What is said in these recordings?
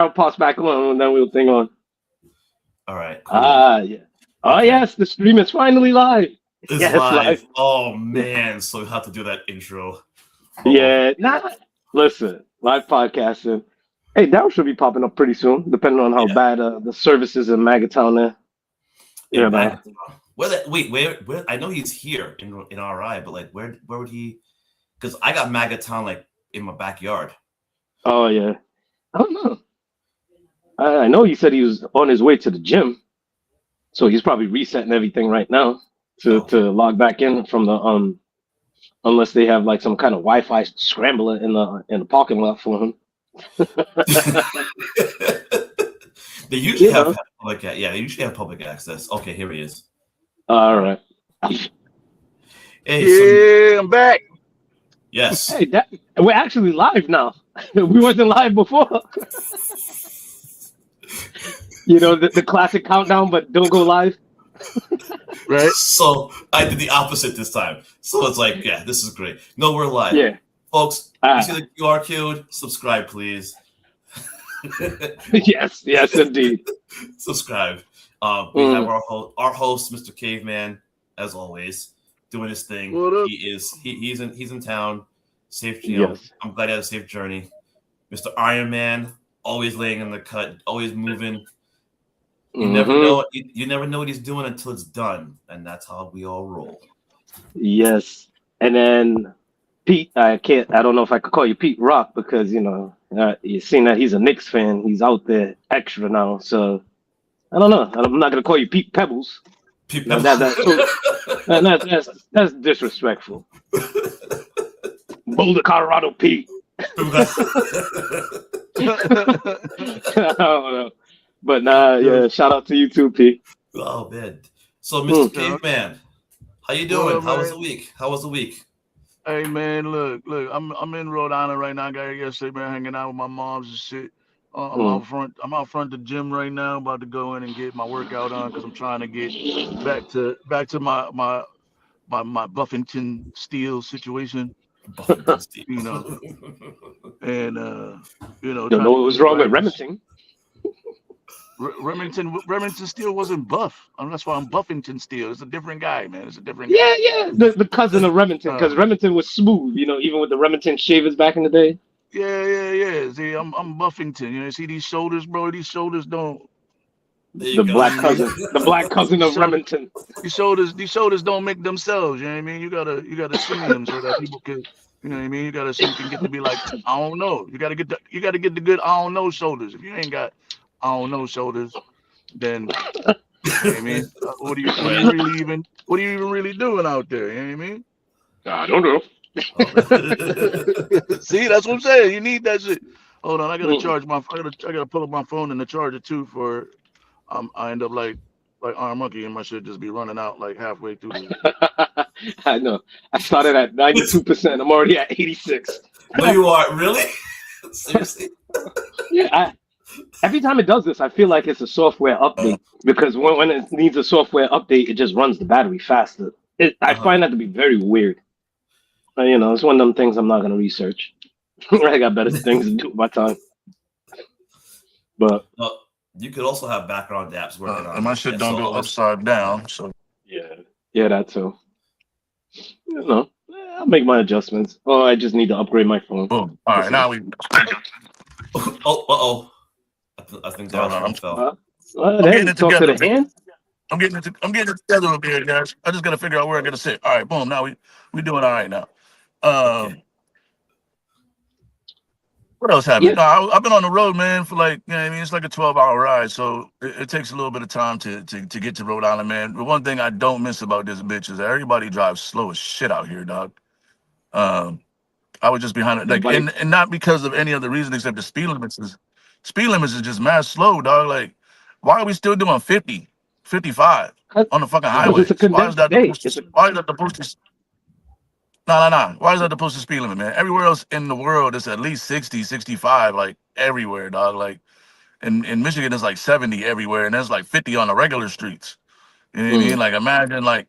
I'll pause back on and then we'll thing on. All right, cool. Ah, yeah. Oh, Okay, yes, the stream is finally live. it's Yes, live. live. Oh man, so we have to do that intro. Oh, Yeah, nah, listen, live podcasting. Hey, that should be popping up pretty soon, depending on how yeah, bad the services in Magatown are. You in know. Magaton. Wait, where? I know he's here in RI, but like, where would he? Because I got Magaton like in my backyard. Oh, yeah. I don't know. I know he said he was on his way to the gym, so he's probably resetting everything right now to Oh. log back in from the unless they have like some kind of Wi-Fi scrambler in the parking lot for him. They usually You have know. public. Yeah, they usually have public access. Okay, here he is. All All right. right. Hey, so Yeah, I'm back. yes. Hey, we're actually live now. We wasn't live before. The classic countdown, but don't go live. Right? So I did the opposite this time. So it's like, yeah, this is great. No, we're live, Yeah. folks. You Ah, see the QR code? Subscribe, please. yes, indeed. Subscribe. We have Mm, our host, Mr. Caveman, as always, doing his thing. What up? He's in town. Safe, yes. I'm glad he had a safe journey. Mr. Iron Man, always laying in the cut, always moving. You never Hmm. know. You never know what he's doing until it's done, and that's how we all roll. Yes. And then Pete, I can't. I don't know if I could call you Pete Rock because you've seen that he's a Knicks fan. He's out there extra now. So I don't know. I'm not gonna call you Pete Pebbles. People. That's disrespectful. Boulder, Colorado, Pete. I don't know. But nah, yeah. Shout out to you too, Pete. Oh man. So, Mr. Mm. Caveman, how you What doing? up, How was man? the week? How was the week? Hey man, look, I'm in Rhode Island right now. I got here yesterday, man, hanging out with my moms and shit. I'm Mm. out front. I'm out front the gym right now, about to go in and get my workout on because I'm trying to get back to my Buffington Steel situation, Buffington Steve. you know, and Don't trying know to what was get wrong with right. Remington. Remington Steel wasn't Buff. That's why I'm Buffington Steel. It's a different guy, man. It's a different guy. Yeah, yeah. The cousin of Remington, because Um, Remington was smooth. Even with the Remington shavers back in the day. yeah. See, I'm Buffington. See these shoulders, bro. These shoulders don't. There you The go. You know black what I mean? cousin, the black cousin These of shoulders, Remington. these shoulders don't make themselves. You know what I mean? You gotta sing them so that people can. You know what I mean? You gotta so you can get to be like I don't know. You gotta get the good I don't know shoulders. If you ain't got I don't know shoulders, then you know what I mean? Right. What are you even really doing out there? You know what I mean? I don't know. See, that's what I'm saying. You need that shit. Hold on, I gotta Mm. charge my. I gotta pull up my phone and the charger too. For I end up like Iron Monkey and my shit just be running out like halfway through the. I know. I started at 92%. I'm already at 86. No, you are really seriously. Yeah, every time it does this, I feel like it's a software update because when it needs a software update, it just runs the battery faster. I Uh-huh. find that to be very weird. It's one of them things I'm not going to research. I got better things to do with my time. But Well, you could also have background apps working on And my it. shit Yeah, don't so go always, upside down. So yeah, yeah, that too. I'll make my adjustments. Oh, I just need to upgrade my phone. boom. All That's right, all. now we. oh. I think Hold Daryl's on, phone fell. I'm getting Hey, it talk to together, the man. hand. I'm getting it together up here, guys. I just gotta figure out where I gotta sit. All right, boom. Now we doing all right now. Okay. Um, what else happened? Yeah, No, I've been on the road, man, for like, you know what I mean, it's like a 12-hour ride, so it takes a little bit of time to get to Rhode Island, man. The one thing I don't miss about this bitch is that everybody drives slow as shit out here, dog. Um, I was just behind it, like, everybody. and not because of any other reason except the speed limits is just mad slow, dog. Like, why are we still doing 50, 55 on the fucking Because it's a highways? Why is condensed that day. why is that supposed to no. Why is that supposed to speed limit, man? Everywhere else in the world it's at least 60, 65, like everywhere, dog. Like in Michigan it's like 70 everywhere, and there's like 50 on the regular streets. You know what I mean? Mm, Like imagine like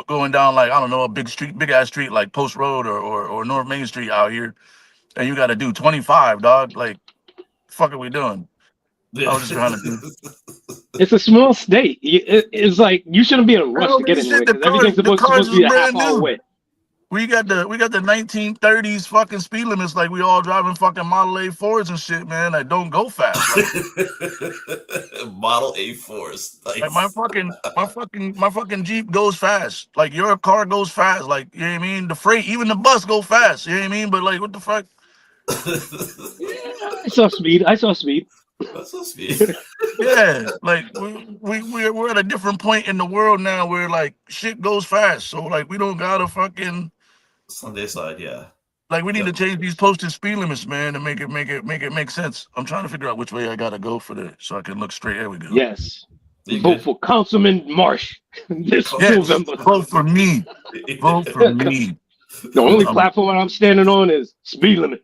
going down like I don't know a big ass street like Post Road or North Main Street out here, and you got to do 25, dog. Like fuck are we doing? I was just trying to do. It's a small state. It's like you shouldn't be in a rush Hell, to get man, shit, anywhere because everything's the supposed cars to is be a half brand hour new. away. We got the 1930s fucking speed limits, like we all driving fucking Model A Fords and shit, man. That don't go fast. Model A Force. Nice. Like my fucking Jeep goes fast. Like your car goes fast. Like, you know what I mean? The freight, even the bus go fast. You know what I mean? But like, what the fuck? Yeah, I saw speed. That's so sweet. Yeah, like we're at a different point in the world now where like shit goes fast. So like we don't gotta fucking Sunday side, yeah. like we need to change these posted speed limits, man, to make it make sense. I'm trying to figure out which way I gotta go for this so I can look straight. There we go. Yes. You Vote good? for Councilman Marsh this Yes, November. vote for me. Vote for me. The only platform I'm standing on is speed limit.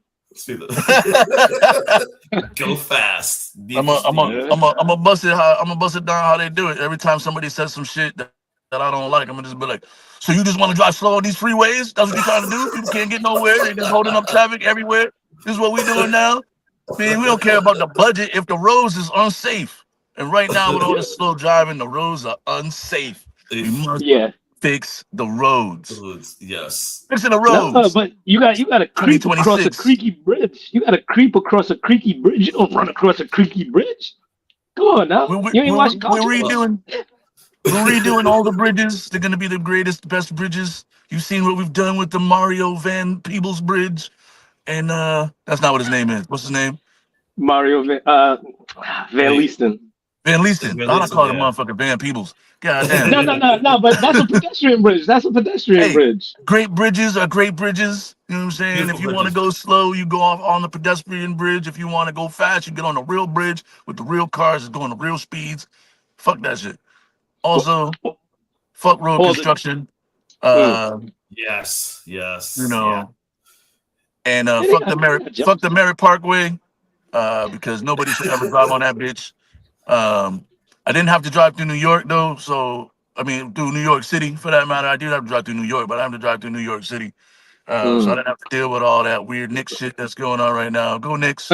Go fast. I'm a bust it down how they do it. Every time somebody says some shit that I don't like, I'm gonna just be like, so you just want to drive slow on these freeways? That's what you're trying to do? People can't get nowhere. They just holding up traffic everywhere. This is what we doing now. Man, we don't care about the budget if the roads is unsafe. And right now with all this slow driving, the roads are unsafe. We must fix the roads. Yes. Fixing the roads. No, but you got to creep across a 2026. creaky bridge. You got to creep across a creaky bridge. You don't run across a creaky bridge. Come on now. You ain't watched We're redoing all the bridges. They're gonna be the greatest, best bridges. You've seen what we've done with the Mario Van Peebles Bridge, and that's not what his name is. What's his name? Mario Van Leesten. Van Leesten. I don't call the motherfucker Van Peebles. God damn. No, but that's a pedestrian bridge. That's a pedestrian bridge. Great bridges are great bridges. You know what I'm saying? Beautiful if you want to go slow, you go off on the pedestrian bridge. If you want to go fast, you get on the real bridge with the real cars that's going the real speeds. Fuck that shit. Also, fuck road construction. Yes. You know, and fuck the Merritt Parkway, because nobody should ever drive on that bitch. I didn't have to drive through New York though, so I mean through New York City for that matter. I did have to drive through New York, but I have to drive through New York City. So I didn't have to deal with all that weird Knicks shit that's going on right now. Go Knicks.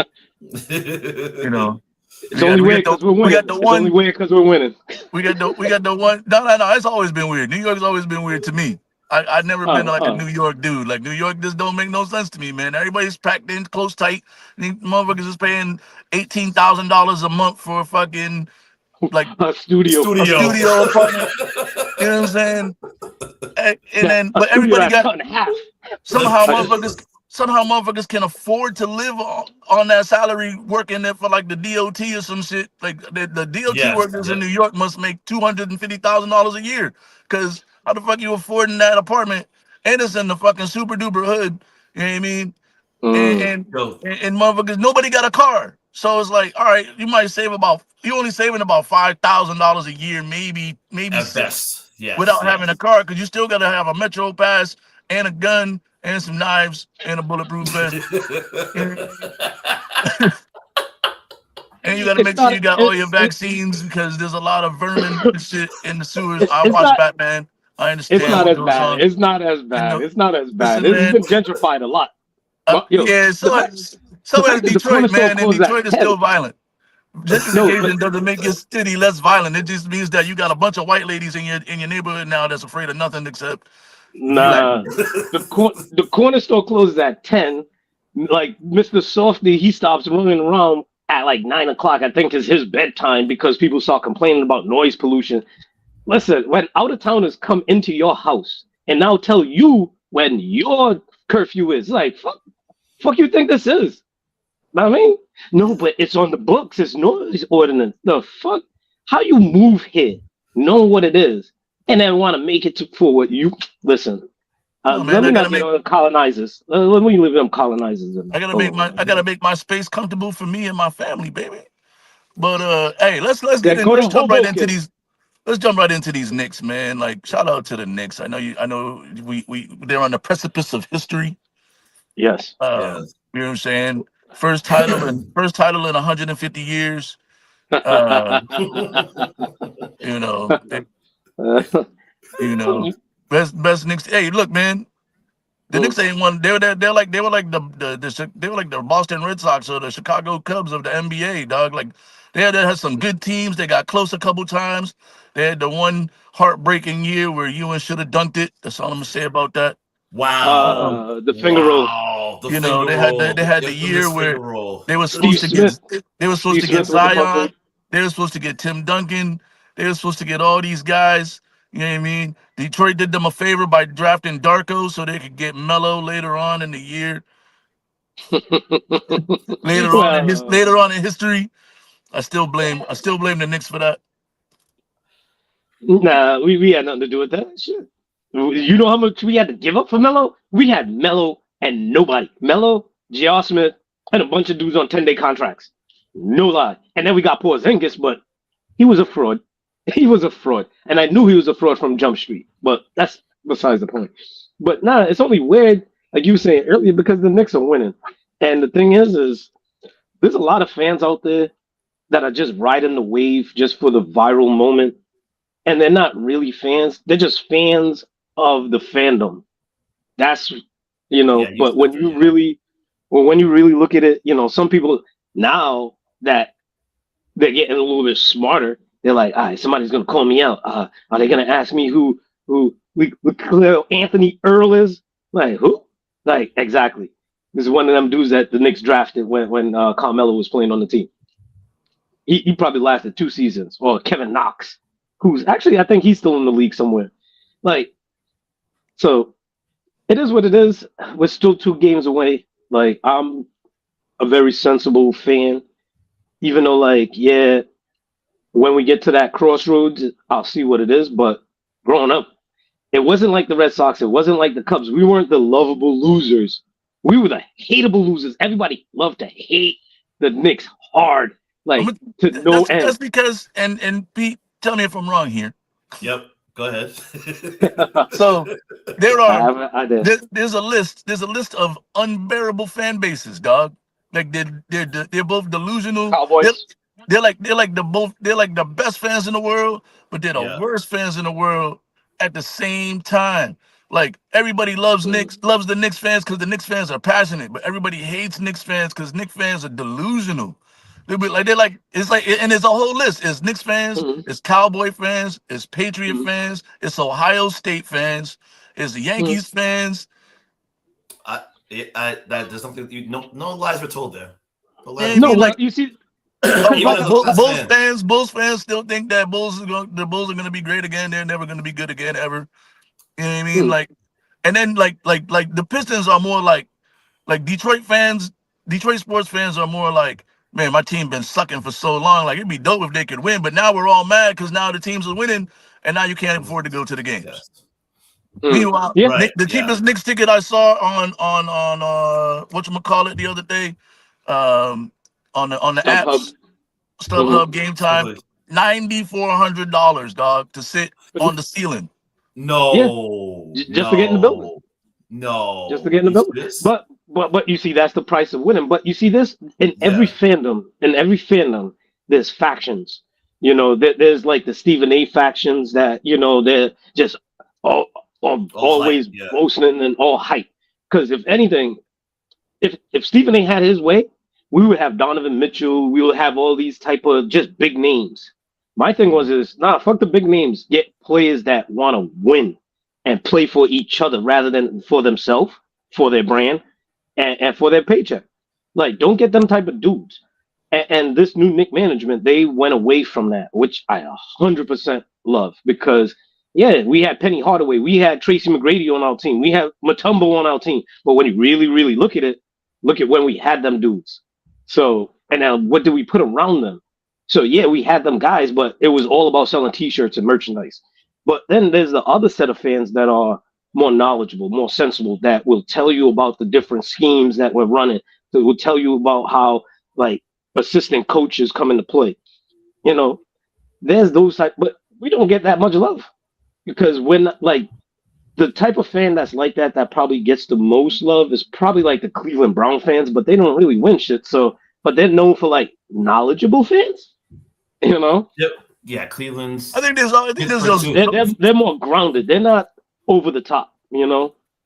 You know. It's only weird because we're winning. It's only weird because we're winning. We got the one. No. It's always been weird. New York's always been weird to me. I've never been like a New York dude. Like New York just don't make no sense to me, man. Everybody's packed in close tight. These motherfuckers is paying $18,000 a month for a fucking like a studio apartment. You know what I'm saying? And then, but everybody got somehow motherfuckers can afford to live on that salary working there for like the DOT or some shit. Like the DOT workers in New York must make $250,000 a year. Cause how the fuck you affording that apartment? And it's in the fucking super duper hood. You know what I mean? And motherfuckers, nobody got a car. So it's like, all right, you only saving about $5,000 a year, maybe at $6,000 best. without having a car, because you still gotta have a Metro Pass and a gun and some knives and a bulletproof vest. And you gotta make sure you got all your vaccines because there's a lot of vermin and shit in the sewers. I watch Batman. I understand. It's not as bad. It's not as bad. It's not as bad. It's been gentrified a lot. So is Detroit, man, and Detroit is still violent. Gentrification doesn't make your city less violent. It just means that you got a bunch of white ladies in your neighborhood now that's afraid of nothing except. Nah, the corner store closes at 10. Like Mr. Softy, he stops running around at like 9 o'clock. I think is his bedtime because people start complaining about noise pollution. Listen, when out of towners come into your house and now tell you when your curfew is, like fuck you think this is? I mean, no, but it's on the books. It's noise ordinance. The fuck? How you move here, know what it is, and then want to make it for what you listen. Let me not get on colonizers. Let me leave them colonizers. I gotta make my space comfortable for me and my family, baby. But hey, let's jump right into these. Let's jump right into these Knicks, man. Like, shout out to the Knicks. I know they're on the precipice of history. Yes. You know what I'm saying? First title in 150 years. You know, best Knicks. Hey, look, man. The Knicks ain't one. They were like the Boston Red Sox or the Chicago Cubs of the NBA, dog. Like they had some good teams. They got close a couple times. They had the one heartbreaking year where Ewan should have dunked it. That's all I'm gonna say about that. Wow. The finger roll. Wow. The You know, finger they had roll. the The year infamous finger where roll. they were Steve supposed to get Smith. Zion. Smith with the pucker. They were supposed to get Tim Duncan. They were supposed to get all these guys. You know what I mean? Detroit did them a favor by drafting Darko so they could get Melo later on in the year. Later on in history, I still blame the Knicks for that. Nah, we had nothing to do with that. Shit. You know how much we had to give up for Melo? We had Melo and nobody. Melo, J.R. Smith, and a bunch of dudes on 10-day contracts. No lie. And then we got Porzingis, but he was a fraud. He was a fraud. And I knew he was a fraud from Jump Street, but that's besides the point. But nah, it's only weird, like you were saying earlier, because the Knicks are winning. And the thing is there's a lot of fans out there that are just riding the wave just for the viral moment. And they're not really fans. They're just fans of the fandom. That's Yeah, but when different, you really look at it, some people now that they're getting a little bit smarter, they're like, all right, somebody's gonna call me out. Are they gonna ask me who Anthony Earl is? Like who? Like exactly. This is one of them dudes that the Knicks drafted when Carmelo was playing on the team. He probably lasted 2 seasons. Or Kevin Knox, who's actually I think he's still in the league somewhere. Like, so it is what it is. We're still 2 games away. Like, I'm a very sensible fan, even though, like, yeah, when we get to that crossroads, I'll see what it is. But growing up, it wasn't like the Red Sox. It wasn't like the Cubs. We weren't the lovable losers. We were the hateable losers. Everybody loved to hate the Knicks hard, like to no end. That's because, and Pete, tell me if I'm wrong here. Yep. Go ahead. So there's a list of unbearable fan bases, dog. Like they're both delusional. Cowboys. They're like the best fans in the world, but they're the worst fans in the world at the same time. Like everybody loves the Knicks fans because the Knicks fans are passionate, but everybody hates Knicks fans because Knicks fans are delusional. And there's a whole list. It's Knicks fans, it's Cowboy fans, it's Patriot fans, it's Ohio State fans, it's the Yankees fans. There's something no lies were told there. You see, Bulls fans still think that the Bulls are gonna be great again. They're never gonna be good again ever. You know what I mean? Like, and then like the Pistons are more like Detroit fans. Detroit sports fans are more like, man, my team been sucking for so long. Like it'd be dope if they could win, but now we're all mad because now the teams are winning, and now you can't afford to go to the games. Yes. Meanwhile, the cheapest Knicks ticket I saw on whatchamacallit the other day, on the apps, StubHub Game Time, $9,400, dog, to sit on the ceiling. No, just to get in the building. No, just to get in the building. But you see, that's the price of winning. But you see this in every fandom. In every fandom, there's factions. There's like the Stephen A. factions that they're just always boasting and all hype. Because if anything, if Stephen A. had his way, we would have Donovan Mitchell. We would have all these type of just big names. My thing was fuck the big names. Get players that want to win and play for each other rather than for themselves, for their brand, and for their paycheck. Like, don't get them type of dudes. And this new Knick management, they went away from that, which I 100% love because, we had Penny Hardaway. We had Tracy McGrady on our team. We had Mutombo on our team. But when you really, really look at it, look at when we had them dudes. So, and now what did we put around them? So, we had them guys, but it was all about selling T-shirts and merchandise. But then there's the other set of fans that are more knowledgeable, more sensible, that will tell you about the different schemes that we're running. That will tell you about how, like, assistant coaches come into play. There's those type, but we don't get that much love because when like the type of fan that's like that probably gets the most love is probably like the Cleveland Brown fans, but they don't really win shit. So, but they're known for like knowledgeable fans. Yep. Yeah, Cleveland's. I think there's they're more grounded. They're not over the top.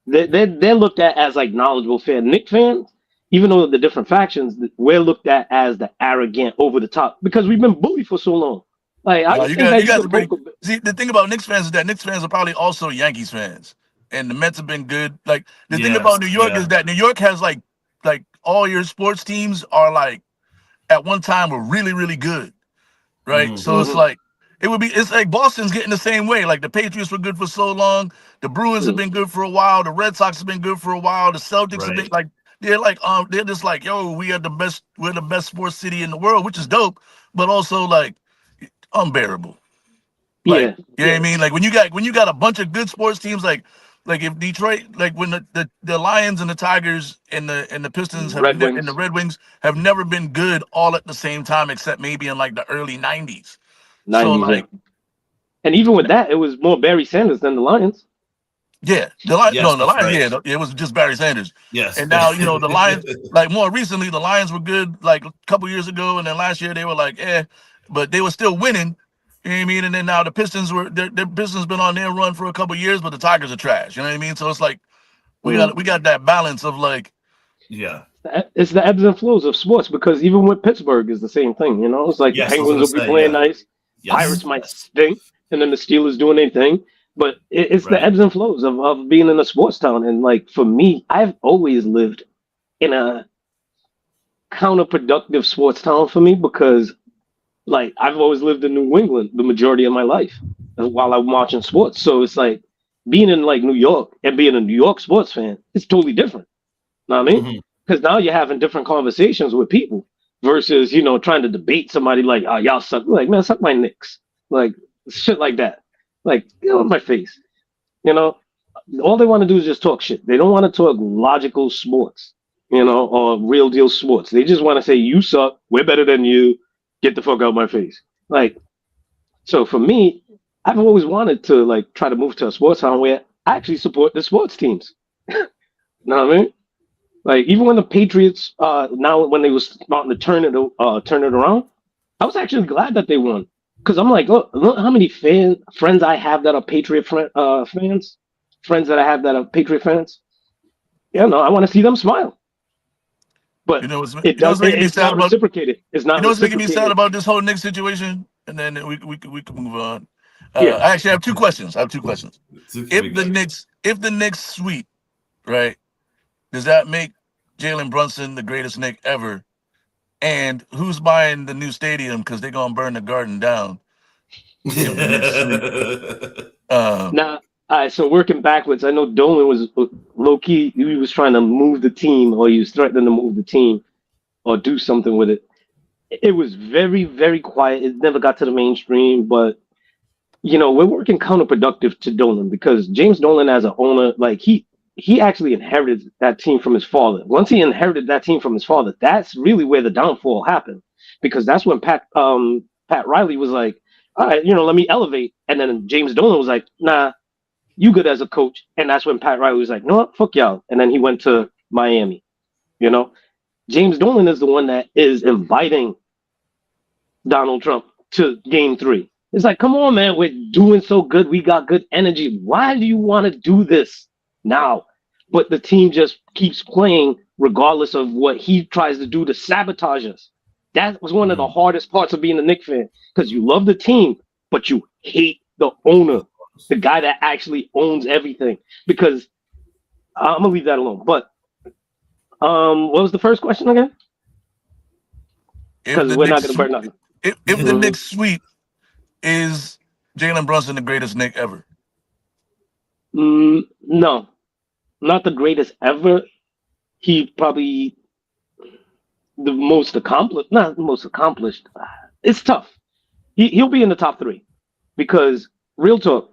they're looked at as like knowledgeable fan. Knicks fans, even though the different factions, we're looked at as the arrogant, over the top because we've been bullied for so long. Like I No, just think that you you guys could are pretty. poke a bit. See, the thing about Knicks fans is that Knicks fans are probably also Yankees fans, and the Mets have been good. Like the thing Yes, about New York is yeah, that New York has like all your sports teams are like at one time were really really good, right? mhm, So it's Hmm. like it's like Boston's getting the same way. Like the Patriots were good for so long, the Bruins have been good for a while, the Red Sox have been good for a while, the Celtics have been right, like they're just like yo, we're the best sports city in the world, which is dope, but also like unbearable. Like, Yeah, you know what I mean? Like when you got a bunch of good sports teams, like if Detroit, like when the Lions and the Tigers and the Pistons Red and the Wings, Red Wings have never been good all at the same time, except maybe in like the early '90s. So '90s, yeah. like, And even with that, it was more Barry Sanders than the Lions. yeah, yes, the that's Lions, right, yeah, it was just Barry Sanders. yes, And now the Lions, like more recently, the Lions were good like a couple years ago, and then last year they were like, but they were still winning. You know what I mean? And then now the Pistons their Pistons been on their run for a couple years, but the Tigers are trash. You know what I mean? So it's like Mm. we got that balance of like, yeah, It's the ebbs and flows of sports because even with Pittsburgh is the same thing. You know, it's like the yes, I was Penguins gonna will be say, playing yeah, nice, Pirates yes, might yes, stink, and then the Steelers doing their thing. But it's the right, ebbs and flows of being in a sports town. And like for me, I've always lived in a counterproductive sports town for me because like I've always lived in New England the majority of my life while I'm watching sports. So it's like being in like New York and being a New York sports fan, it's totally different. Know what I mean? hmm Because now you're having different conversations with people versus, trying to debate somebody like, oh, y'all suck. Like, man, suck my Knicks. Like, shit like that. Like, get on my face. You know, all they want to do is just talk shit. They don't want to talk logical sports, or real deal sports. They just want to say, you suck. We're better than you. Get the fuck out of my face. Like, so for me, I've always wanted to, like, try to move to a sports town where I actually support the sports teams. Know what I mean? Like even when the Patriots now when they was starting to turn it around, I was actually glad that they won because I'm like, look how many friends I have that are fans, friends that I have that are Patriot fans. Yeah, no, I want to see them smile, but what's making me it's sad not about reciprocated. It's not what's making me sad reciprocated. about this whole Knicks situation, and then we can move on. Yeah, I actually have two questions. I have two questions. we got If the Knicks sweep, right, does that make Jalen Brunson the greatest Knick ever? And who's buying the new stadium because they're gonna burn the Garden down if the Knicks sweep? Uh, now, all right, so working backwards, I know Dolan was low key. He was trying to move the team, or he was threatening to move the team, or do something with it. It was very, very quiet. It never got to the mainstream, but we're working counterproductive to Dolan because James Dolan as an owner, like he actually inherited that team from his father. Once he inherited that team from his father, that's really where the downfall happened. Because that's when Pat Riley was like, all right, let me elevate. And then James Dolan was like, nah, you good as a coach. And that's when Pat Riley was like, no, fuck y'all. And then he went to Miami. You know, James Dolan is the one that is inviting Donald Trump to game three. It's like, come on, man, we're doing so good. We got good energy. Why do you want to do this now? But the team just keeps playing regardless of what he tries to do to sabotage us. That was one of the Mhm. hardest parts of being a Knicks fan because you love the team, but you hate the owner, the guy that actually owns everything. Because I'm gonna leave that alone. But what was the first question again? if Because the we're not Knicks gonna burn nothing. if the Mhm. Knicks sweep, is Jalen Brunson the greatest Knick ever? No, not the greatest ever. He probably the most accomplished, not the most accomplished. It's tough. He'll be in the top three because real talk,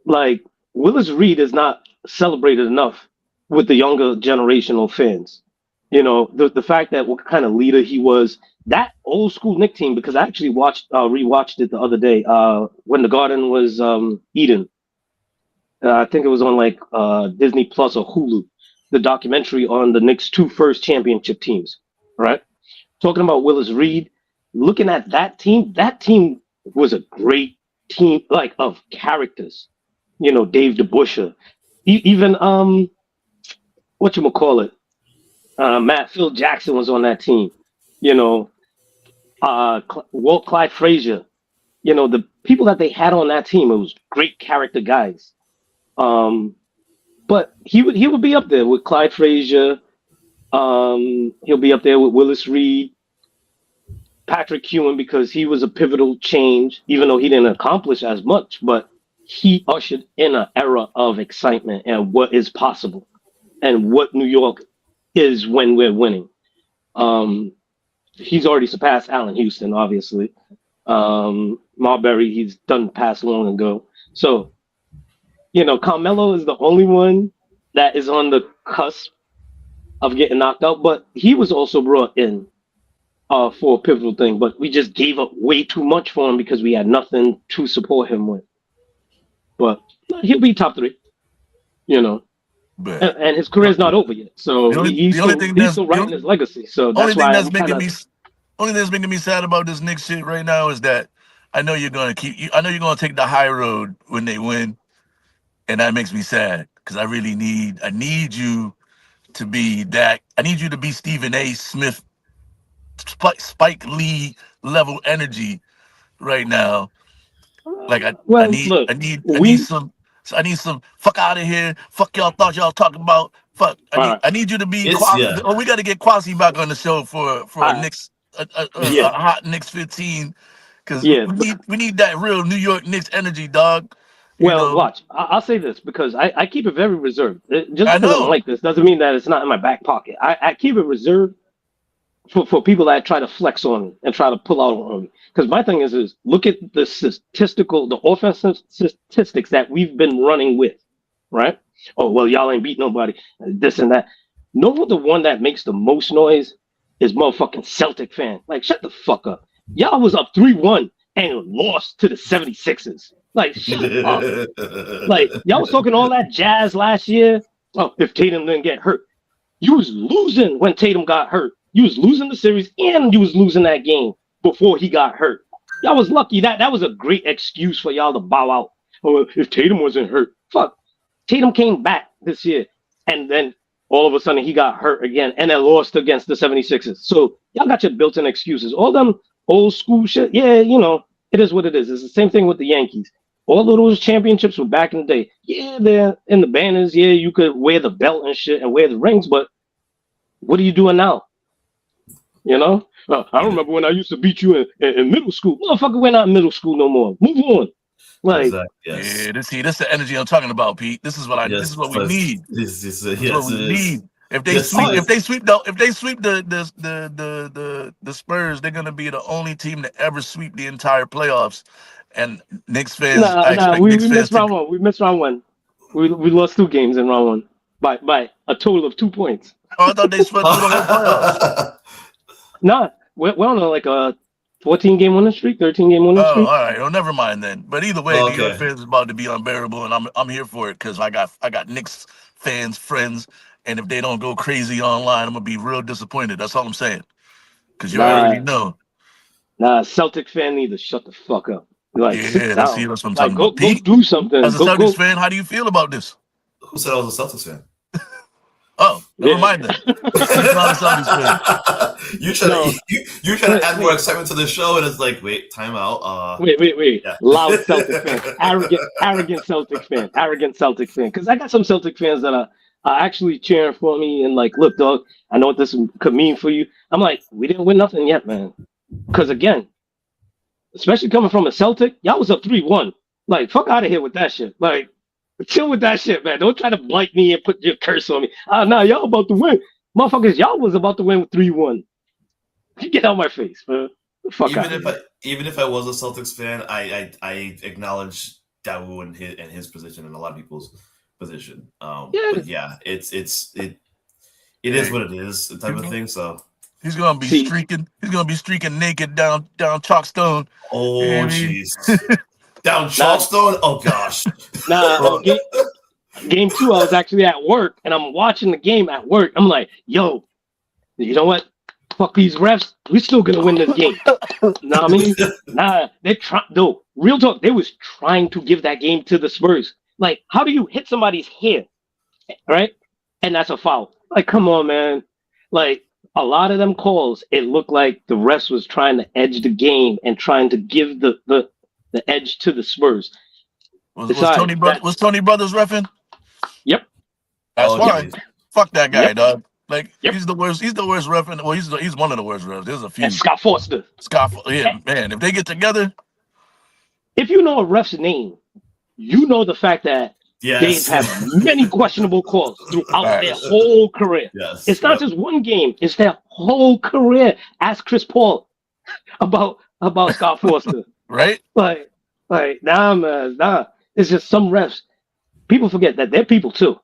like Willis Reed is not celebrated enough with the younger generational fans. The fact that what kind of leader he was, that old school Nick team, because I actually rewatched it the other day, when the Garden was Eden. I think it was on like Disney Plus or Hulu, the documentary on the Knicks' two first championship teams, right? Talking about Willis Reed, looking at that team was a great team, like of characters. Dave DeBuscher, even whatchamacallit, Phil Jackson was on that team. You know, Walt Clyde Frazier. You know, the people that they had on that team, it was great character guys. But he would be up there with Clyde Frazier. He'll be up there with Willis Reed, Patrick Ewing, because he was a pivotal change, even though he didn't accomplish as much, but he ushered in an era of excitement and what is possible and what New York is when we're winning. He's already surpassed Allen Houston, obviously. Marbury, he's done passed long ago. So, you know, Carmelo is the only one that is on the cusp of getting knocked out, but he was also brought in for a pivotal thing, but we just gave up way too much for him because we had nothing to support him with. But he'll be top 3, you know. And his career's not over yet, so he's still writing his legacy. So that's why only thing that's making me sad about this Knicks shit right now is that I know you're gonna take the high road when they win, and that makes me sad because I need you to be that. I need you to be Stephen A. Smith, Spike Lee level energy right now. Like I need some fuck out of here. Fuck y'all thought y'all talking about. Fuck. I need you to be. We got to get Kwasi back on the show for a Knicks a hot Knicks 15 because we need that real New York Knicks energy, dog. Watch. I'll say this because I keep it very reserved. Just because I don't like this doesn't mean that it's not in my back pocket. I keep it reserved for people that try to flex on me and try to pull out on me. Because my thing is look at the offensive statistics that we've been running with, right? Oh, well, y'all ain't beat nobody, this and that. No, the one that makes the most noise is motherfucking Celtic fan. Like, shut the fuck up. Y'all was up 3-1 and lost to the 76ers. Like, shut up. Like, y'all was talking all that jazz last year. Oh, if Tatum didn't get hurt. You was losing when Tatum got hurt. You was losing the series and you was losing that game before he got hurt. Y'all was lucky. That was a great excuse for y'all to bow out. Oh, if Tatum wasn't hurt. Fuck. Tatum came back this year. And then all of a sudden he got hurt again and then lost against the 76ers. So y'all got your built-in excuses. All them old school shit. Yeah, you know, it is what it is. It's the same thing with the Yankees. All of those championships were back in the day. Yeah, they're in the banners. Yeah, you could wear the belt and shit and wear the rings, but what are you doing now? You know? I remember when I used to beat you in middle school. Motherfucker, we're not in middle school no more. Move on. Like, exactly. Yes. Yeah, this is the energy I'm talking about, Pete. This is what this is what we need. This is what we need. If they sweep the Spurs, they're gonna be the only team to ever sweep the entire playoffs. And Knicks fans, we missed round one. We missed round one. We lost 2 games in round one by a total of 2 points. Oh, I thought they swept the whole playoffs. Nah, we're on like a 14-game winning streak, 13-game winning streak. Oh, all right. Well, never mind then. But either way, New York fans is about to be unbearable, and I'm here for it because I got Knicks fans, friends, and if they don't go crazy online, I'm gonna be real disappointed. That's all I'm saying. Because you already know. Nah, Celtic fan need to shut the fuck up. Like, that's what I'm talking about. Go do something. As a Celtics fan, how do you feel about this? Who said I was a Celtics fan? Oh, never mind then. You trying to add more excitement to the show, and it's like, wait, time out. Wait. Yeah. Loud Celtic fan, arrogant Celtic fan. Because I got some Celtic fans that are actually cheering for me and like, look, dog, I know what this could mean for you. I'm like, we didn't win nothing yet, man. Because again, especially coming from a Celtic, y'all was up 3-1. Like, fuck out of here with that shit. Like, chill with that shit, man. Don't try to blight me and put your curse on me. Nah, y'all about to win. Motherfuckers, y'all was about to win with 3-1. Get out my face, man. Fuck even if I was a Celtics fan, I acknowledge Dawu and his position and a lot of people's position. But yeah, it is what it is, the type of thing. So he's gonna be streaking. He's gonna be streaking naked down Chalkstone. Oh jeez. Down Charleston? Oh gosh. Game 2, I was actually at work and I'm watching the game at work. I'm like, yo, you know what? Fuck these refs. We're still gonna win this game. Know what I mean? Nah, they're trying. No, real talk. They was trying to give that game to the Spurs. Like, how do you hit somebody's hair right? And that's a foul. Like, come on, man. Like, a lot of them calls, it looked like the refs was trying to edge the game and trying to give the edge to the Spurs. Was Besides that, Tony Brothers reffing? yep, That's Oh, fine. geez. Fuck that guy, yep, dog. Like yep. he's the worst. He's the worst ref. Well, he's one of the worst refs. There's a And few. Scott Foster. Yeah, man. If they get together, If you know a ref's name, you know the fact that they've Yes. had many questionable calls throughout Right. their whole career. Yes. It's not just one game; it's their whole career. Ask Chris Paul about Scott Foster. right? Like, nah, man, nah. It's just some refs. People forget that they're people too.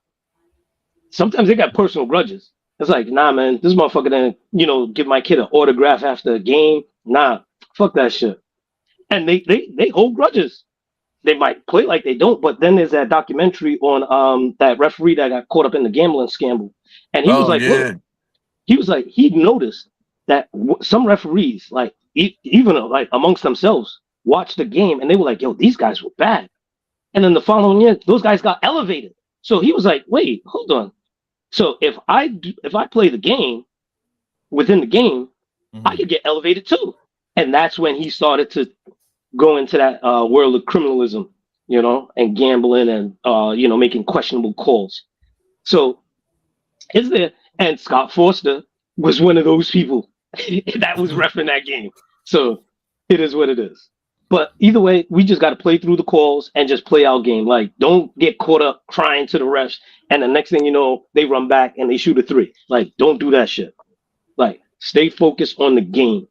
Sometimes they got personal grudges. It's like, nah, man, this motherfucker didn't, give my kid an autograph after a game. Nah, fuck that shit. And they hold grudges. They might play like they don't, but then there's that documentary on that referee that got caught up in the gambling scandal, and he was Oh like, yeah. look, he noticed that some referees, like even like amongst themselves, watched the game and they were like, yo, these guys were bad. And then the following year, those guys got elevated. So he was like, wait, hold on. So if I play the game within the game, I could get elevated too. And that's when he started to go into that world of criminalism, and gambling and making questionable calls. So is there? And Scott Foster was one of those people that was reffing that game. So it is what it is. But either way, we just got to play through the calls and just play our game. Like, don't get caught up crying to the refs, and the next thing you know, they run back and they shoot a three. Like, don't do that shit. Like, stay focused on the game.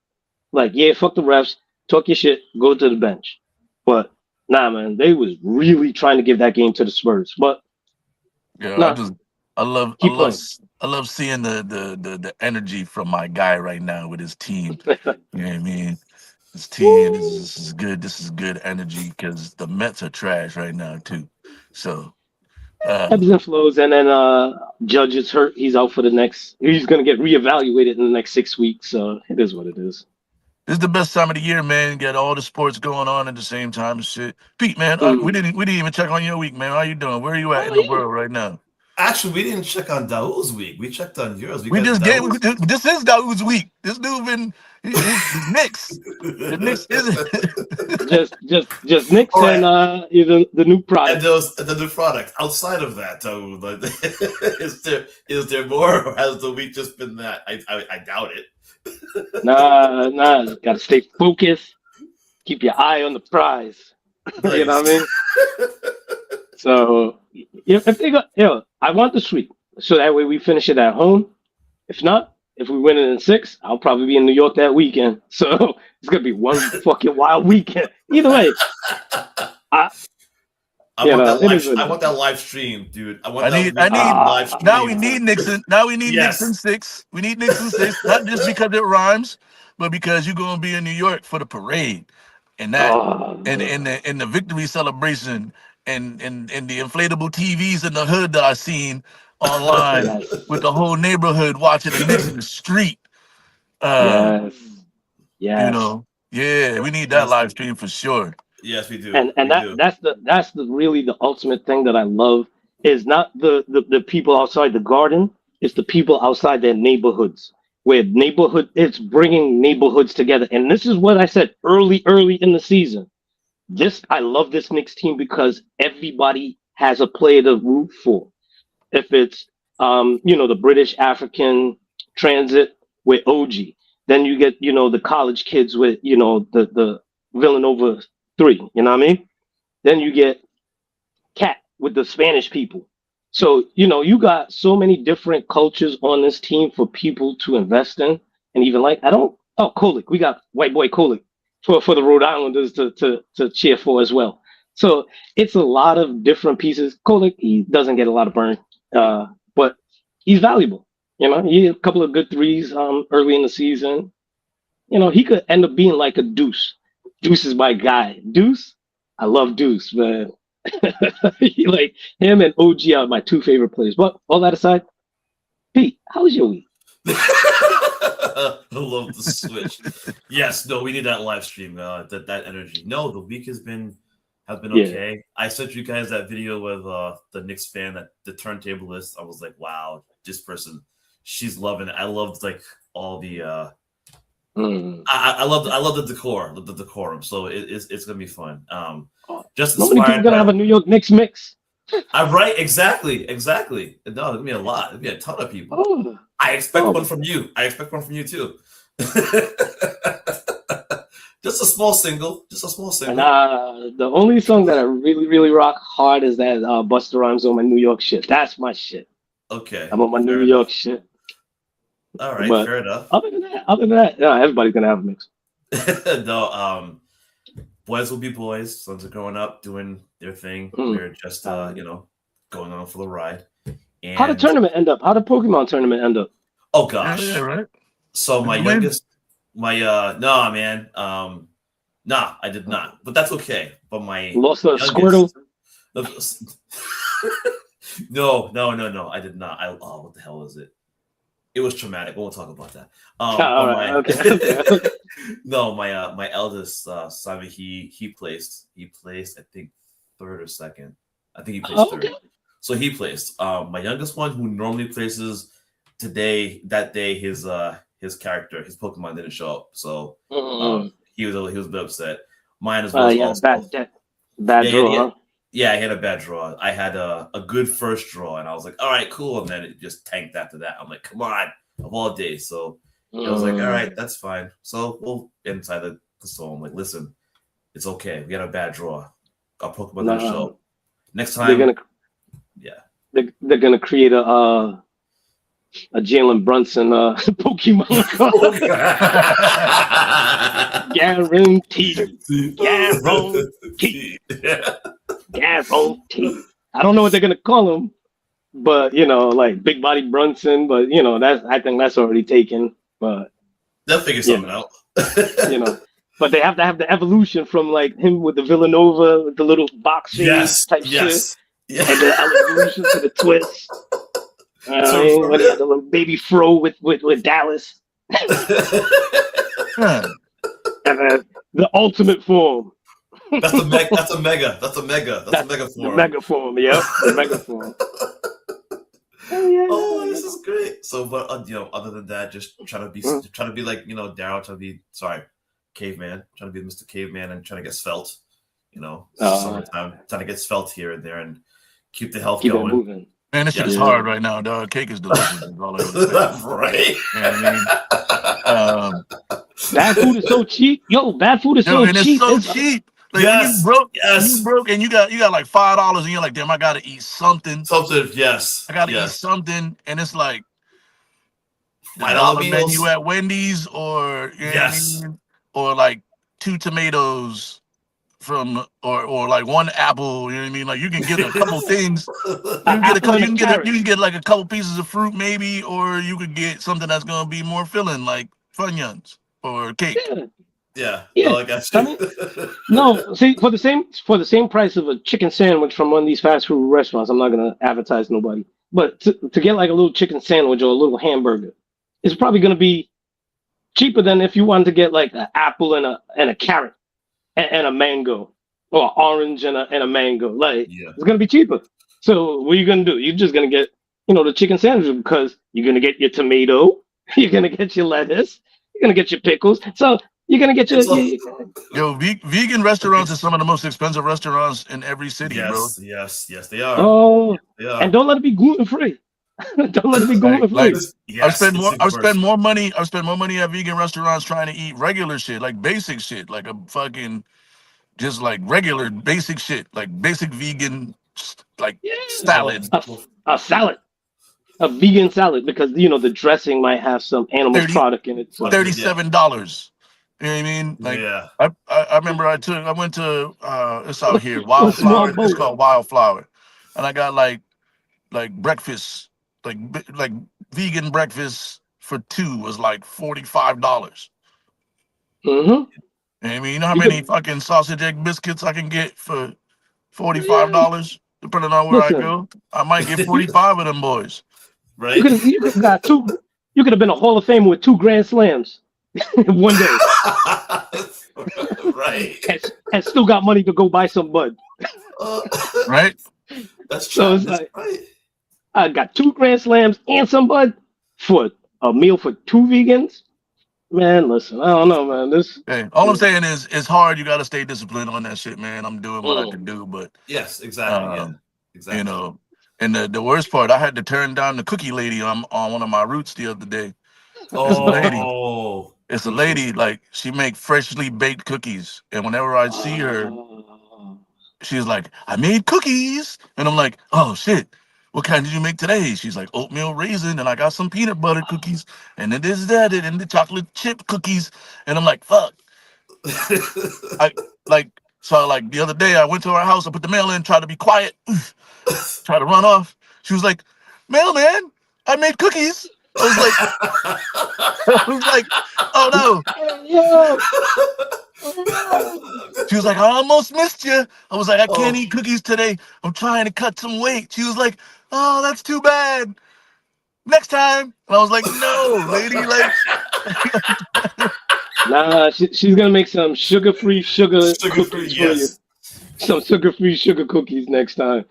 Like, yeah, fuck the refs, talk your shit, go to the bench. But nah, man, they was really trying to give that game to the Spurs. But Yeah, nah, keep playing. I love seeing the energy from my guy right now with his team. You know what I mean? His team this is good. This is good energy because the Mets are trash right now too. So Ebbs and flows, and then Judge is hurt. He's out for the next. He's gonna get reevaluated in the next 6 weeks. So it is what it is. this is the best time of the year, man. Get all the sports going on at the same time and shit. Pete, man, we didn't even check on your week, man. How you doing? Where are you at in the world right now? Actually, we didn't check on Daoud's week. We checked on yours. We just gave. This is Daoud's week. This dude been his Knicks. The Knicks is just Knicks and the new product. And the new product. Outside of that, though, is there more, or has the week just been that? I doubt it. Nah, gotta stay focused. Keep your eye on the prize. Nice. You know what I mean? So if they got, I want the sweep, so that way we finish it at home. If not, if we win it in 6, I'll probably be in New York that weekend. So it's gonna be one fucking wild weekend. Either way, I want that live stream, dude. I need live stream. Now we need Nixon. Now we need Yes. Nixon 6. We need Nixon 6, not just because it rhymes, but because you're gonna be in New York for the parade and that and the victory celebration and the inflatable TVs in the hood that I seen online with the whole neighborhood watching the Knicks in the street. Yes. You know, yeah, we need that live stream for sure. Yes, we do. And that's the really the ultimate thing that I love is not the people outside the garden, it's the people outside their neighborhoods, where it's bringing neighborhoods together. And this is what I said early in the season. I love this Knicks team because everybody has a player to root for. If it's the British African transit with OG, then you get the college kids with the Villanova 3, you know what I mean? Then you get Cat with the Spanish people. So you got so many different cultures on this team for people to invest in, and even Kolick, we got white boy Kolick for the Rhode Islanders to cheer for as well. So it's a lot of different pieces. Kolick, he doesn't get a lot of burn, but he's valuable. He had a couple of good threes early in the season. He could end up being like a Deuce. Deuce is my guy. Deuce, I love Deuce, man. Like him and OG are my 2 favorite players. But all that aside, Pete, how was your week? I love the switch. Yes, no, we need that live stream. That energy. No, the week has been has been okay. I sent you guys that video with the Knicks fan, that the turntablist. I was like, wow, this person, she's loving it. I loved like all the I love the decor, the decorum. So it's gonna be fun. Just how many people gonna have a New York Knicks mix? Right, exactly. No, there's gonna be a lot. There's gonna be a ton of people. Oh. I expect one from you. I expect one from you too. Just a small single. And the only song that I really, really rock hard is that Busta Rhymes on my New York shit. That's my shit. Okay. I'm on my New York shit. All right, but fair enough. Other than that, yeah, everybody's gonna have a mix. No, boys will be boys. Sons are growing up, doing their thing. We're just going on for the ride. And how did the tournament end up? How did Pokemon tournament end up? Oh gosh. Yeah, right. So my youngest, nah, man. Nah, I did not. But that's okay. But my lost a Squirtle. No, I did not. What the hell was it? It was traumatic. We won't talk about that. Okay. No, my eldest Simon, he placed I think third or second. I think he placed third. So he placed. My youngest one, who normally places that day his character, his Pokemon didn't show up. So he was a bit upset. Mine as well. Bad draw. Huh? Yeah, I had a bad draw. I had a good first draw, and I was like, all right, cool. And then it just tanked after that. I'm like, come on, of all days. So I was like, all right, that's fine. So we'll get inside the soul. I'm like, listen, it's okay. We had a bad draw. Our Pokemon didn't show up. Next time, they're gonna create a Jalen Brunson Pokemon card. Guaranteed. Guaranteed. I don't know what they're gonna call him, but like Big Body Brunson. But I think that's already taken. But they'll figure something out. But they have to have the evolution from like him with the Villanova, with the little box type shit. Yeah. And the evolution to the twist. When he had the little baby fro with Dallas. And the ultimate form. That's a mega form. The mega form, yep. The mega form. Oh, this is great. So, but other than that, just trying to be like Daryl, trying to be Caveman, trying to be Mr. Caveman, and trying to get svelte. Summertime, trying to get svelte here and there, and keep the health going. It moving. Man, this shit is hard right now, dog. Cake is delicious. Right. You know what I mean? Bad food is so cheap. Bad food is so cheap. It's so cheap. Like, yes. You broke, and you got like $5, and you're like, damn, I gotta eat something. Yes. I gotta eat something, and it's like $5 menu at Wendy's, or or like 2 tomatoes from or like 1 apple. You know what I mean? Like you can get a couple things. You can get like a couple pieces of fruit maybe, or you could get something that's gonna be more filling, like Funyuns or cake. Yeah. No, I got you. No, see, for the same price of a chicken sandwich from one of these fast food restaurants, I'm not gonna advertise nobody, but to get like a little chicken sandwich or a little hamburger, it's probably gonna be cheaper than if you wanted to get like an apple and a carrot and a mango, or an orange and a mango. Like it's gonna be cheaper. So what are you gonna do? You're just gonna get the chicken sandwich because you're gonna get your tomato, you're gonna get your lettuce, you're gonna get your pickles. So you're gonna get your vegan restaurants are some of the most expensive restaurants in every city, bro. Yes, they are. Oh, and don't let it be gluten free. Don't let it be gluten free. I spend more money at vegan restaurants trying to eat regular shit, like basic shit, like a fucking just like regular basic shit, like basic vegan salad. A salad. A vegan salad, because the dressing might have some animal product in it. So. $37. You know what I mean? Like I remember I went to it's out here, Wildflower. It's called Wildflower. And I got like breakfast, like vegan breakfast for 2 was like $45. Mm-hmm. I mean, you know how many fucking sausage egg biscuits I can get for $45? Depending on where I go, I might get 45 of them boys. Right? You could have got 2. You could have been a Hall of Famer with 2 Grand Slams in one day. Right. and still got money to go buy some bud. Right? That's So it's Travis, like right? I got 2 Grand Slams and some bud for a meal for 2 vegans. Man, listen, I don't know, man. This, Hey, all I'm mm, saying is it's hard. You got to stay disciplined on that shit, man. I'm doing what I mm. can do, but Yes, exactly. Yeah, um, you exactly. know, and the worst part, I had to turn down the cookie lady on one of my routes the other day. It's a lady. Oh, It's a crucial. lady. Like she make freshly baked cookies, and whenever I see her, Oh, she's like, "I made cookies," and I'm like, "Oh shit." What kind did you make today? She's like oatmeal raisin, and I got some peanut butter cookies, and then this, that, and the chocolate chip cookies, and I'm like, "Fuck!" I like so like the other day I went to her house, I put the mail in, tried to be quiet, tried to run off. She was like, "Mailman, I made cookies." I was like, I was like, "Oh no." yo, yo. She was like, "I almost missed you." I was like, "I can't Oh, eat cookies today. I'm trying to cut some weight." She was like, "Oh, that's too bad. Next time." And I was like, "No, lady, like Nah, she's gonna make some sugar sugar free. cookies for you. Yes. Some sugar-free sugar cookies next time.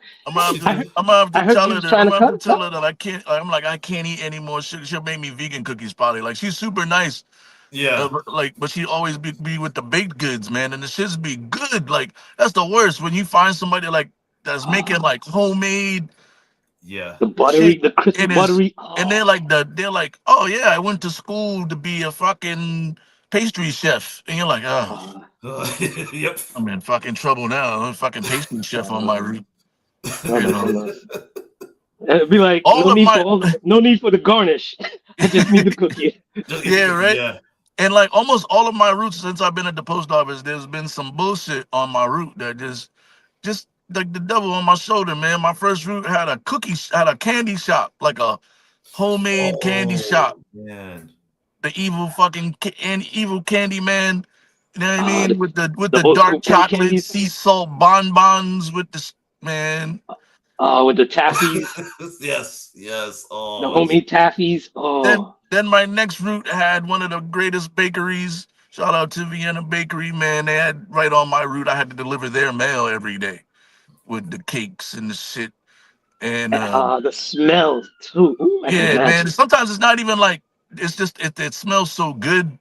I heard, I'm gonna have to I heard tell you her was that I'm trying to gonna have cut to it. tell her that I can't. I'm like, I can't eat any more sugar. She'll make me vegan cookies probably. Like she's super nice. Yeah. Like, but she always be with the baked goods, man, and the shits be good. Like that's the worst when you find somebody like that's making Ah, like homemade Yeah. shit, the crispy and is buttery. and Oh, they're like, oh yeah, I went to school to be a fucking pastry chef, and you're like, oh, ah, Yep. I'm in fucking trouble now. I'm a fucking pastry chef on my ah. route, Oh you my know. goodness. It'd be like All of my no need for the garnish. I just need the cookie. Just eat the yeah, cookie. right. Yeah. And like almost all of my routes since I've been at the post office, there's been some bullshit on my route that just like the devil on my shoulder, man. My first route had had a candy shop, like a homemade candy shop. Oh man. The evil fucking and evil candy man. You know what I Ah, mean? With the the old school dark penny chocolate candies. sea salt bonbons with the man. With the taffies, Yes. Yes. the Oh. homemade taffies. Oh, Then my next route had one of the greatest bakeries. Shout out to Vienna Bakery, man. They had right on my route. I had to deliver their mail every day with the cakes and the shit. And the smell too. Ooh, I can yeah, man. imagine. Sometimes it's not even like it's just it smells so good,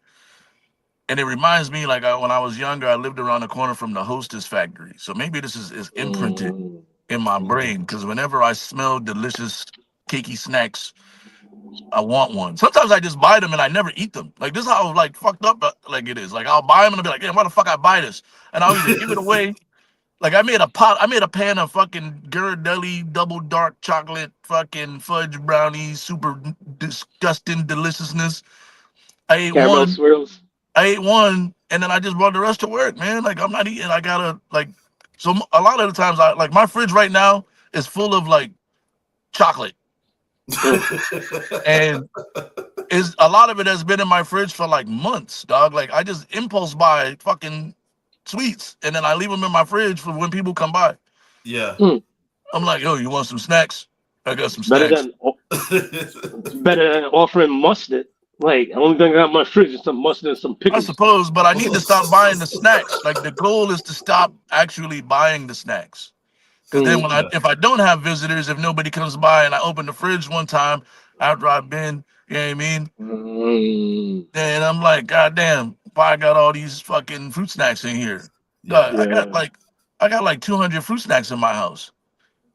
and it reminds me like when I was younger, I lived around the corner from the Hostess factory. So maybe this is imprinted Mm, in my mm. brain because whenever I smell delicious cakey snacks, I want one. Sometimes I just buy them and I never eat them. Like this is how like fucked up like it is. Like I'll buy them and I'll be like, damn, why the fuck I buy this? And I'll either give it away. Like I made a pan of fucking Ghirardelli double dark chocolate fucking fudge brownies, super disgusting deliciousness. I ate Caramel one. swirls. I ate one, and then I just brought the rest to work, man. Like I'm not eating. I gotta like. So a lot of the times, I like my fridge right now is full of like chocolate, Mm. and is a lot of it has been in my fridge for like months, dog. Like I just impulse buy fucking sweets, and then I leave them in my fridge for when people come by. Yeah. Mm. I'm like, yo, you want some snacks? I got some It's better snacks. than it's better than offering mustard. Like, the only thing I got in my fridge is some mustard and some I pickles. suppose, but I need to stop buying the snacks. Like the goal is to stop actually buying the snacks. Because then Mm. when Yeah. if I don't have visitors, if nobody comes by and I open the fridge one time after I've been, you know what I mean? Mm. Then I'm like, God damn, why I got all these fucking fruit snacks in here? Yeah. Yeah. I got like 200 fruit snacks in my house.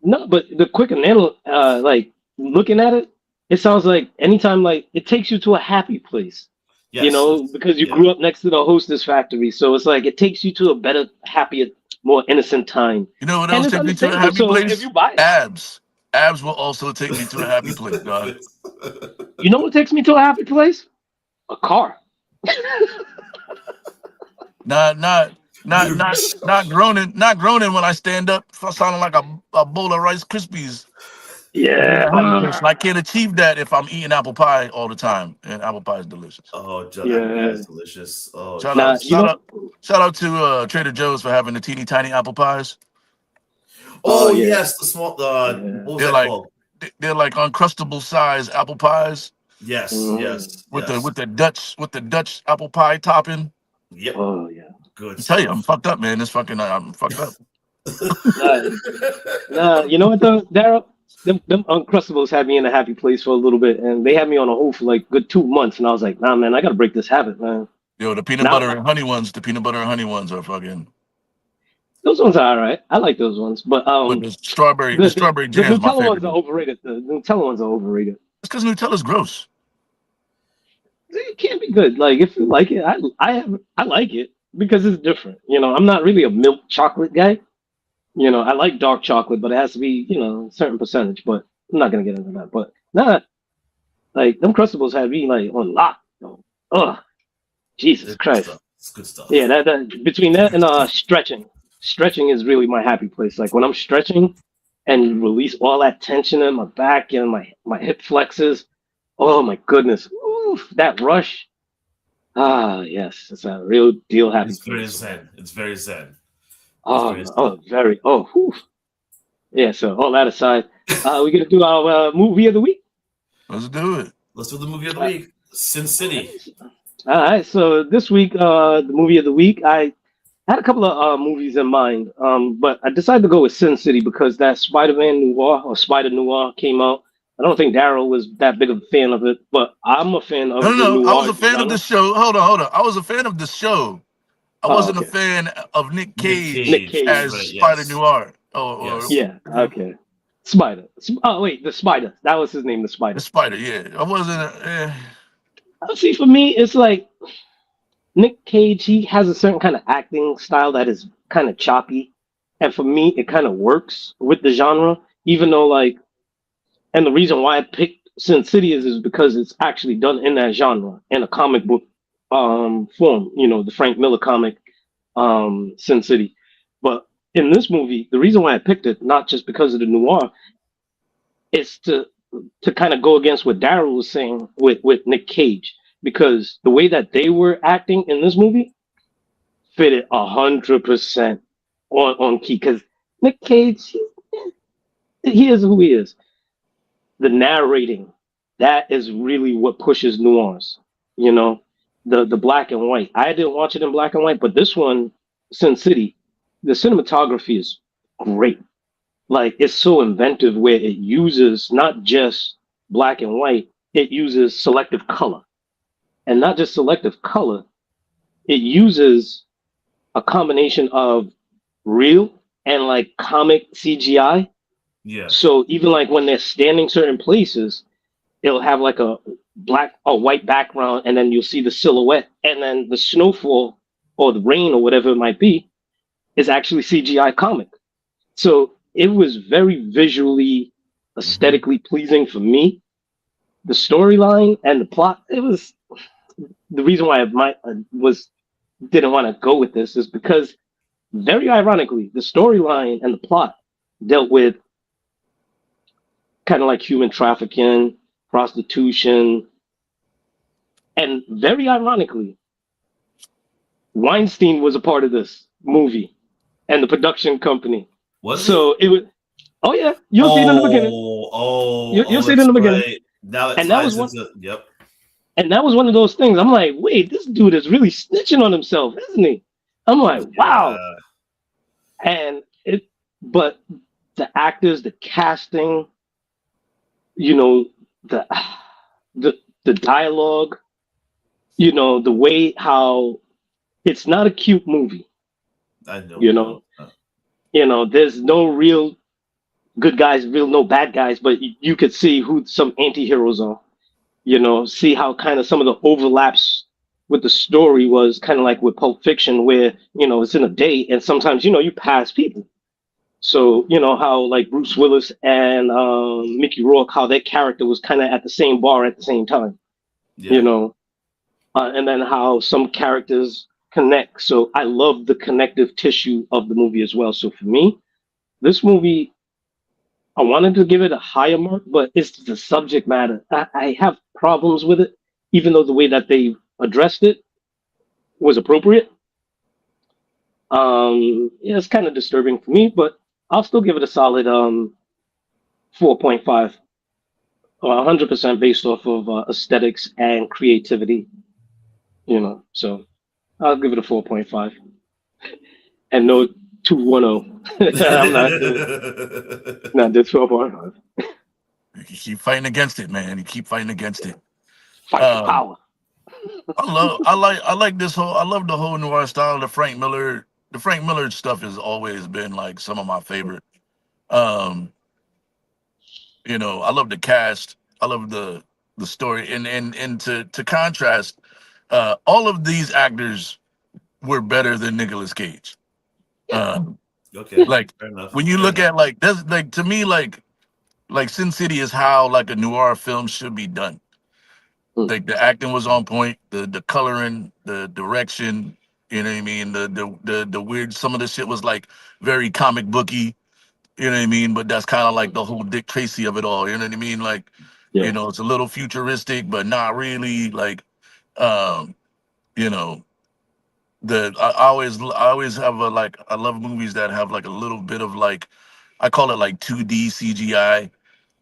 No, but the quick anal like looking at it, it sounds like anytime like it takes you to a happy place. You Yes. know, because you Yeah. grew up next to the hostess factory. So it's like it takes you to a better, happier, more innocent time. You know what And else it's takes me to a understandable. happy So if place? you buy it, Abs. Abs will also take me to a happy place, dog. you know what takes me to a happy place? A car. Not not not groaning when I stand up sounding like a bowl of Rice Krispies. That's Yeah. a happy person. I can't achieve that if I'm eating apple pie all the time, and apple pie is delicious. Oh, Judd apple pie Yeah. is delicious. Oh, Shout out, Nah, you yes. shout know. out, shout out to Trader Joe's for having the teeny tiny apple pies. Oh Oh, yeah. yes. The small. Yeah. What was They're that like called? they're like uncrustable size apple pies Yes. Mhm. Yes. with Yes. the Dutch apple pie topping. Yep. Oh yeah. Good I tell you, stuff. I'm fucked up, man. This fucking, I'm fucked up. Nah, you know what though, Daryl? Them Uncrustables had me in a happy place for a little bit, and they had me on a hold for like good 2 months, and I was like, nah, man, I gotta break this habit, man. Yo, the peanut Now, butter and honey ones, are fucking. those ones are all right. I like those ones, but But the strawberry the jam is my Nutella favorite ones are though. overrated. The Nutella ones are overrated. It's because Nutella's gross. It can't be good. Like if you like it, I like it because it's different. You know, I'm not really a milk chocolate guy. You know, I like dark chocolate, but it has to be, a certain percentage. But I'm not gonna get into that. But nah, like them Crustables have me like on lock. Ugh, Jesus It's good Christ. stuff. It's good stuff. Yeah, that between that and stretching is really my happy place. Like when I'm stretching and release all that tension in my back and my hip flexors. Oh my goodness, oof, that rush. Ah, yes, it's a real deal happy It's very place. zen. It's very zen. It's Oh, very zen. very. Oh, whew. Yeah. So all that aside, we gonna do our movie of the week. Let's do it. Let's do the movie of the Uh, week. Sin City. all right. So this week, the movie of the week, I had a couple of movies in mind, but I decided to go with Sin City because that Spider-Man Noir or Spider Noir came out. I don't think Daryl was that big of a fan of it, but I'm a fan No, of no, the no. I was noir a fan of the genre. show. Hold on. I was a fan of the show. I Oh, wasn't a okay. fan of Nick Nick Cage Nick Cage. Cage. as Right. Spider Yes. Noir. Yes. Yeah, okay. Spider. Oh, wait, the Spider. That was his name, the The Spider. Spider. Yeah, I wasn't. See, for me, it's like Nick Cage, he has a certain kind of acting style that is kind of choppy. And for me, it kind of works with the genre, even though, like, and the reason why I picked Sin City is because it's actually done in that genre in a comic book form, the Frank Miller comic, Sin City. But in this movie, the reason why I picked it, not just because of the noir, is to kind of go against what Daryl was saying with Nick Cage, because the way that they were acting in this movie fitted 100% on key. Because Nick Cage, he is who he is. The narrating, that is really what pushes nuance. You know, the black and white. I didn't watch it in black and white, but this one, Sin City, the cinematography is great. Like it's so inventive where it uses not just black and white, it uses selective color. And not just selective color, it uses a combination of real and like comic CGI. Yeah. So even like when they're standing certain places, it'll have like a white background, and then you'll see the silhouette, and then the snowfall or the rain or whatever it might be is actually CGI comic. So it was very visually, aesthetically pleasing for me. The storyline and the plot, it was the reason why I didn't want to go with this is because very ironically, the storyline and the plot dealt with kind of like human trafficking, prostitution, and very ironically, Weinstein was a part of this movie and the production company. Was So he? it was. Oh yeah, you'll see it in the beginning. You'll see it in That's the beginning. right. Now it And that was ties one. into. Yep. And that was one of those things. I'm like, wait, this dude is really snitching on himself, isn't he? I'm like, wow. Yeah. And but the actors, the casting, you know, the the dialogue, the way how it's not a cute movie. I know. You know, there's no real good guys, real no bad guys, but you could see who some anti-heroes are. See how kind of some of the overlaps with the story was kind of like with Pulp Fiction, where it's in a day, and sometimes you pass people. So how like Bruce Willis and Mickey Rourke, how their character was kind of at the same bar at the same time. Yeah. And then how some characters connect. So I love the connective tissue of the movie as well. So for me, this movie, I wanted to give it a higher mark, but it's the subject matter. I have problems with it, even though the way that they addressed it was appropriate. Yeah, it's kind of disturbing for me, but I'll still give it a solid 4.5, 100% based off of aesthetics and creativity. So I'll give it a 4.5. and no 210. I'm not the 12.5. You keep fighting against it, man. You keep fighting against it. Fight for power. I like this whole. I love the whole noir style. The Frank Miller stuff has always been like some of my favorite. You know, I love the cast. I love the story, and to contrast, all of these actors were better than Nicolas Cage. Okay, like fair enough. when you look at like that's like to me like Sin City is how like a noir film should be done. Like the acting was on point, the coloring, the direction, you know what I mean? The weird, some of the shit was like very comic booky, you know what I mean? But that's kind of like the whole Dick Tracy of it all, you know what I mean? Like, you know, it's a little futuristic, but not really. Like, you know, I always have a like I love movies that have like a little bit of like I call it like 2D CGI,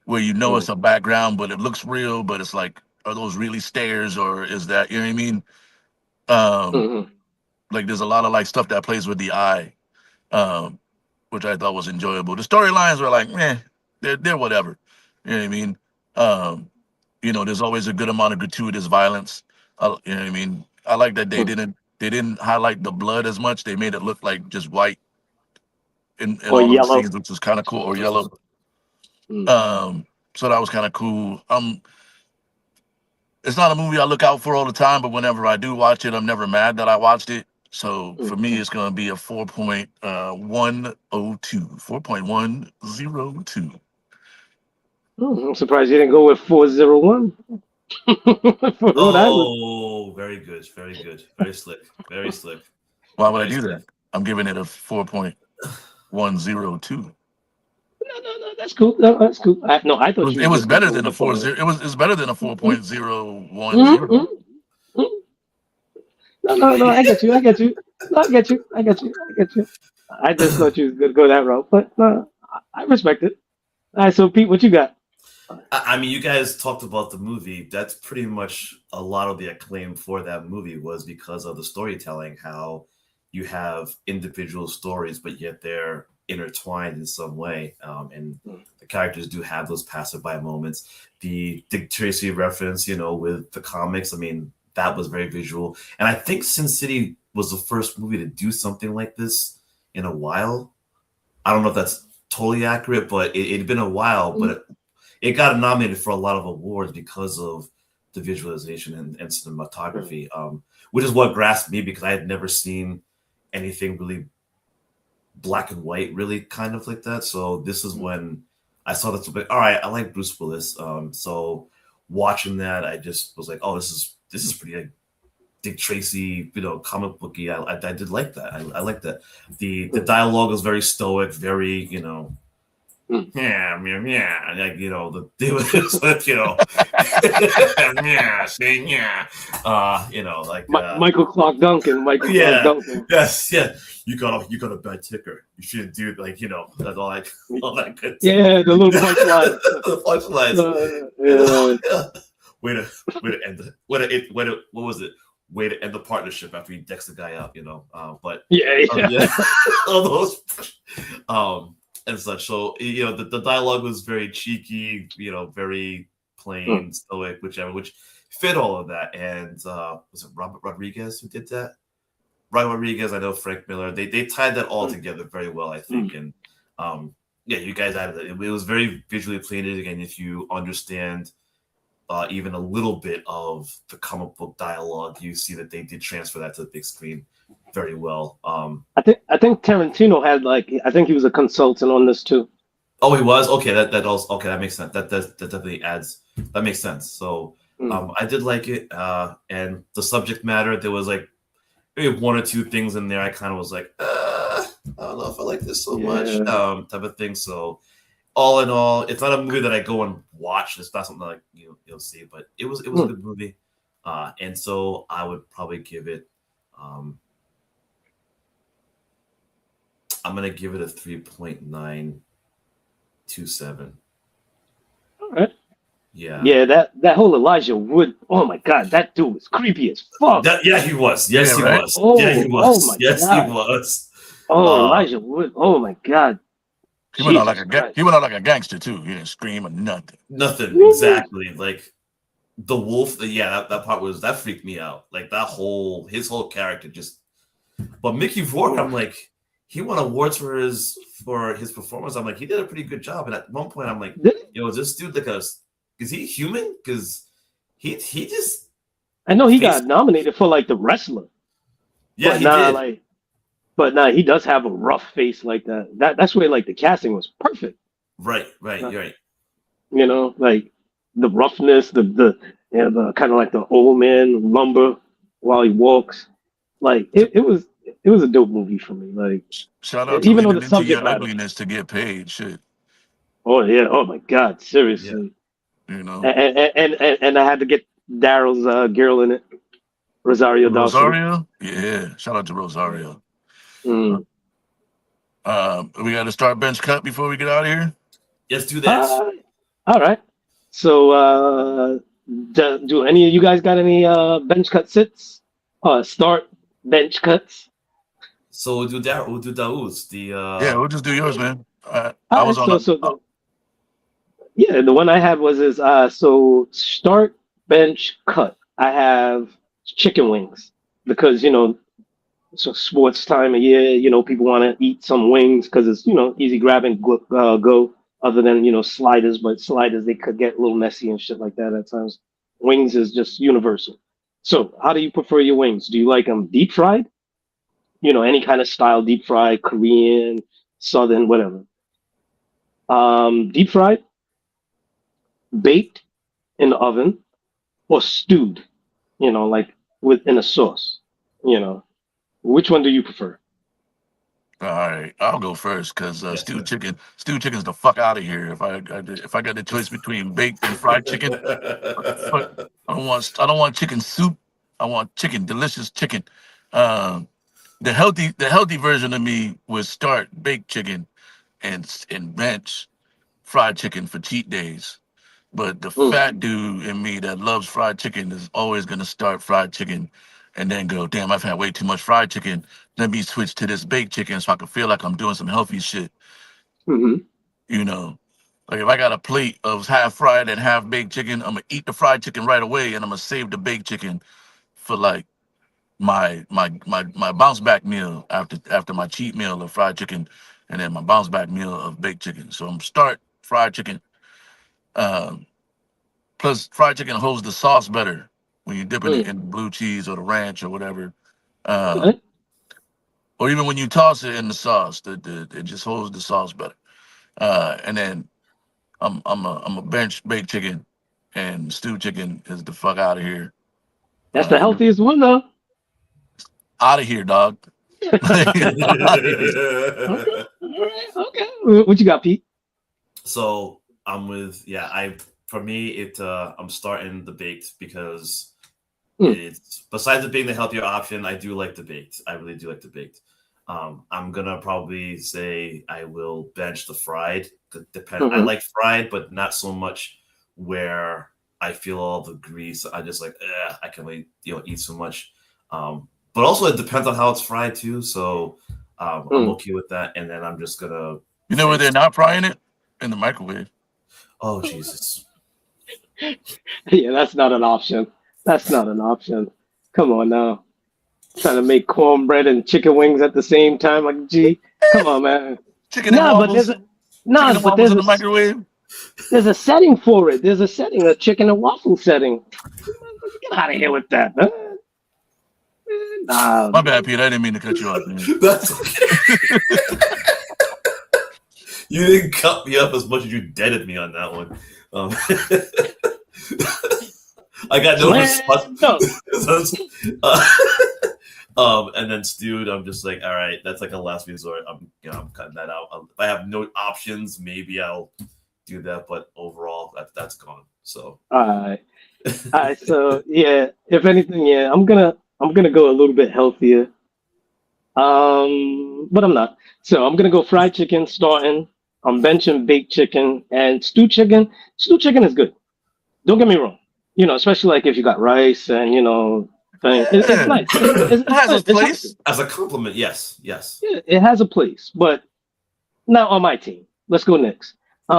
where you know it's a background, but it looks real, but it's like, are those really stairs or is that, you know what I mean? Like there's a lot of like stuff that plays with the eye, which I thought was enjoyable. The storylines were like, they're whatever. You know what I mean? You know, there's always a good amount of gratuitous violence. You know what I mean? I like that they didn't highlight the blood as much. They made it look like just white in Or all those yellow. scenes, which was kind of cool, or yellow. So that was kind of cool. It's not a movie I look out for all the time, but whenever I do watch it, I'm never mad that I watched it. So for me, it's going to be a 4.102. 4.102. I'm surprised you didn't go with 401. For Rhode Island. Very good, very good, very slick, very slick. Why would I do that? I'm giving it a 4.102. No, that's cool. No, that's cool. I thought it was better than a 40. It's better than a 4.010. No, I get you. No, I get you. I just thought you was gonna go that route, but no, I respect it. All right, so Pete, what you got? I mean, you guys talked about the movie. That's pretty much a lot of the acclaim for that movie was because of the storytelling, how you have individual stories, but yet they're intertwined in some way. And the characters do have those passerby moments. The Dick Tracy reference, you know, with the comics, I mean, that was very visual. And I think Sin City was the first movie to do something like this in a while. I don't know if that's totally accurate, but it had been a while, but it got nominated for a lot of awards because of the visualization and cinematography, which is what grasped me because I had never seen anything really black and white, really kind of like that. So this is when I saw that. Like, all right, I like Bruce Willis. So watching that, I just was like, oh, this is pretty like Dick Tracy, you know, comic booky. I did like that. I like that. The dialogue was very stoic, very, you know, like, you know, you know, like Michael Clark Duncan. Clark Duncan. Yes, you got a bad ticker. You shouldn't do like, you know, that's all that good. Yeah, the little punchlines. The punchlines. Way to end it. What was it? Way to end the partnership after he decks the guy out, you know. But all those and such. So, you know, the dialogue was very cheeky, you know, very plain, stoic, which fit all of that. And was it Robert Rodriguez who did that? Robert Rodriguez, I know Frank Miller. They tied that all together very well, I think. And you guys added it. It was very visually pleasing. And if you understand even a little bit of the comic book dialogue, you see that they did transfer that to the big screen very well. I think Tarantino had I think he was a consultant on this too. Oh, he was? Okay, that also okay, that makes sense. That definitely adds, that makes sense. So I did like it. And the subject matter, there was like maybe one or two things in there I kind of was like, I don't know if I like this so much, type of thing. So all in all, it's not a movie that I go and watch. It's not something like you'll see, but it was a good movie. And so I would probably give it I'm gonna give it a 3.927. All right. Yeah. Yeah, that whole Elijah Wood. Oh my God, that dude was creepy as fuck. He was. Yes, he was. Oh, Yeah, he was. Oh my yes, God. he was. Oh, Elijah Wood. Oh my God. He went out Jesus Christ. he went out like a gangster too. He didn't scream or nothing. Nothing exactly. Like the wolf. That part that freaked me out. Like his whole character just. But Mickey Rourke, I'm like, he won awards for his performance. I'm like, he did a pretty good job. And at one point, I'm like, is this dude like is he human? Because he just. I know he got nominated for like the wrestler. Yeah, but he did. Like, but he does have a rough face like that. That's where like the casting was perfect. Right, you're right. You know, like the roughness, the kind of like the old man lumber while he walks. Like it was a dope movie for me. Like shout out to even though the leaning into subject your matter. ugliness to get paid. Shit. Oh yeah. Oh my God. Seriously. Yeah. You know. And I had to get Daryl's girl in it, Rosario Dawson. Rosario. Yeah. Shout out to Rosario. Mm. We got to start bench cut before we get out of here. Let's do that. All right. So, do any of you guys got any bench cut sits? Start bench cuts. So we'll do that. We'll do Daoud's. Yeah, we'll just do yours, man. I was right, on. The one I had was so start bench cut. I have chicken wings because it's a sports time of year. People want to eat some wings because it's easy grab and go. Other than sliders, but sliders they could get a little messy and shit like that at times. Wings is just universal. So how do you prefer your wings? Do you like them deep fried? Any kind of style, deep fried, Korean, Southern, whatever. Deep fried, baked in the oven, or stewed. Like within a sauce. Which one do you prefer? All right, I'll go first because stewed chicken's the fuck out of here. If I got the choice between baked and fried chicken, but I don't want chicken soup. I want delicious chicken. The healthy version of me would start baked chicken and bench fried chicken for cheat days. But the fat dude in me that loves fried chicken is always gonna start fried chicken and then go, damn, I've had way too much fried chicken. Let me switch to this baked chicken so I can feel like I'm doing some healthy shit. Mm-hmm. Like if I got a plate of half fried and half baked chicken, I'm gonna eat the fried chicken right away and I'm gonna save the baked chicken for like my bounce back meal after my cheat meal of fried chicken and then my bounce back meal of baked chicken. So I'm start fried chicken. Plus, fried chicken holds the sauce better when you dip it in blue cheese or the ranch or whatever. Okay. Or even when you toss it in the sauce, it just holds the sauce better. And then I'm a bench baked chicken, and stewed chicken is the fuck out of here. That's the healthiest one, though. Out of here, dog. Okay. What you got, Pete? So I'm with for me I'm starting the baked because it's besides it being the healthier option, I do like the baked. I really do like the baked. I'm gonna probably say I will bench the fried. I like fried, but not so much where I feel all the grease. I just like I can only eat so much. But also it depends on how it's fried too. So I'm okay with that. And then I'm just gonna. You know where they're not frying it? In the microwave. Oh Jesus. Yeah, that's not an option. That's not an option. Come on now. Trying to make cornbread and chicken wings at the same time, like G. Come on, man. Chicken and waffles. Chicken and waffles in the microwave. There's a setting for it. There's a setting, a chicken and waffle setting. Get out of here with that, man. My bad, Pete. I didn't mean to cut you off, man. That's okay. You didn't cut me up as much as you deaded me on that one. I got no response. And then stewed, I'm just like, all right, that's like a last resort. I'm cutting that out. If I have no options, maybe I'll do that. But overall, that's gone. So all right. So yeah, if anything, I'm gonna go a little bit healthier. But I'm not. So I'm gonna go fried chicken starting. I'm benching baked chicken and stewed chicken. Stewed chicken is good. Don't get me wrong. Especially like if you got rice and thing. It's nice. It has its It's place. As a compliment, yes. yeah, it has a place, but not on my team. Let's go Knicks. So,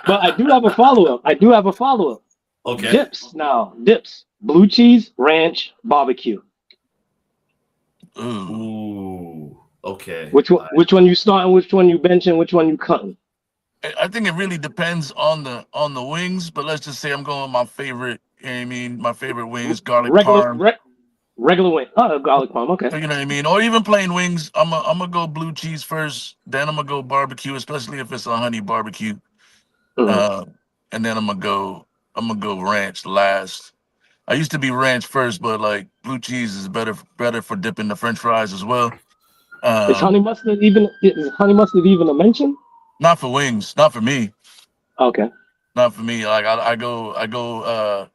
but I do have a follow up. Okay. Dips now. Dips. Blue cheese, ranch, barbecue. Ooh. Ooh. Okay. Which one you starting? Which one you benching? Which one you cutting? I think it really depends on the wings, but let's just say I'm going with my favorite. You know what I mean, my favorite wings, garlic Regular parm. regular wing. Oh, garlic palm. Okay. You know what I mean, or even plain wings. I'm gonna go blue cheese first, then I'm gonna go barbecue, especially if it's a honey barbecue. Mm. Uh, and then I'm gonna go ranch last. I used to be ranch first, but like blue cheese is better for dipping the French fries as well. Um, Is honey mustard even a mention? Not for wings, not for me, Okay. not for me. Like I go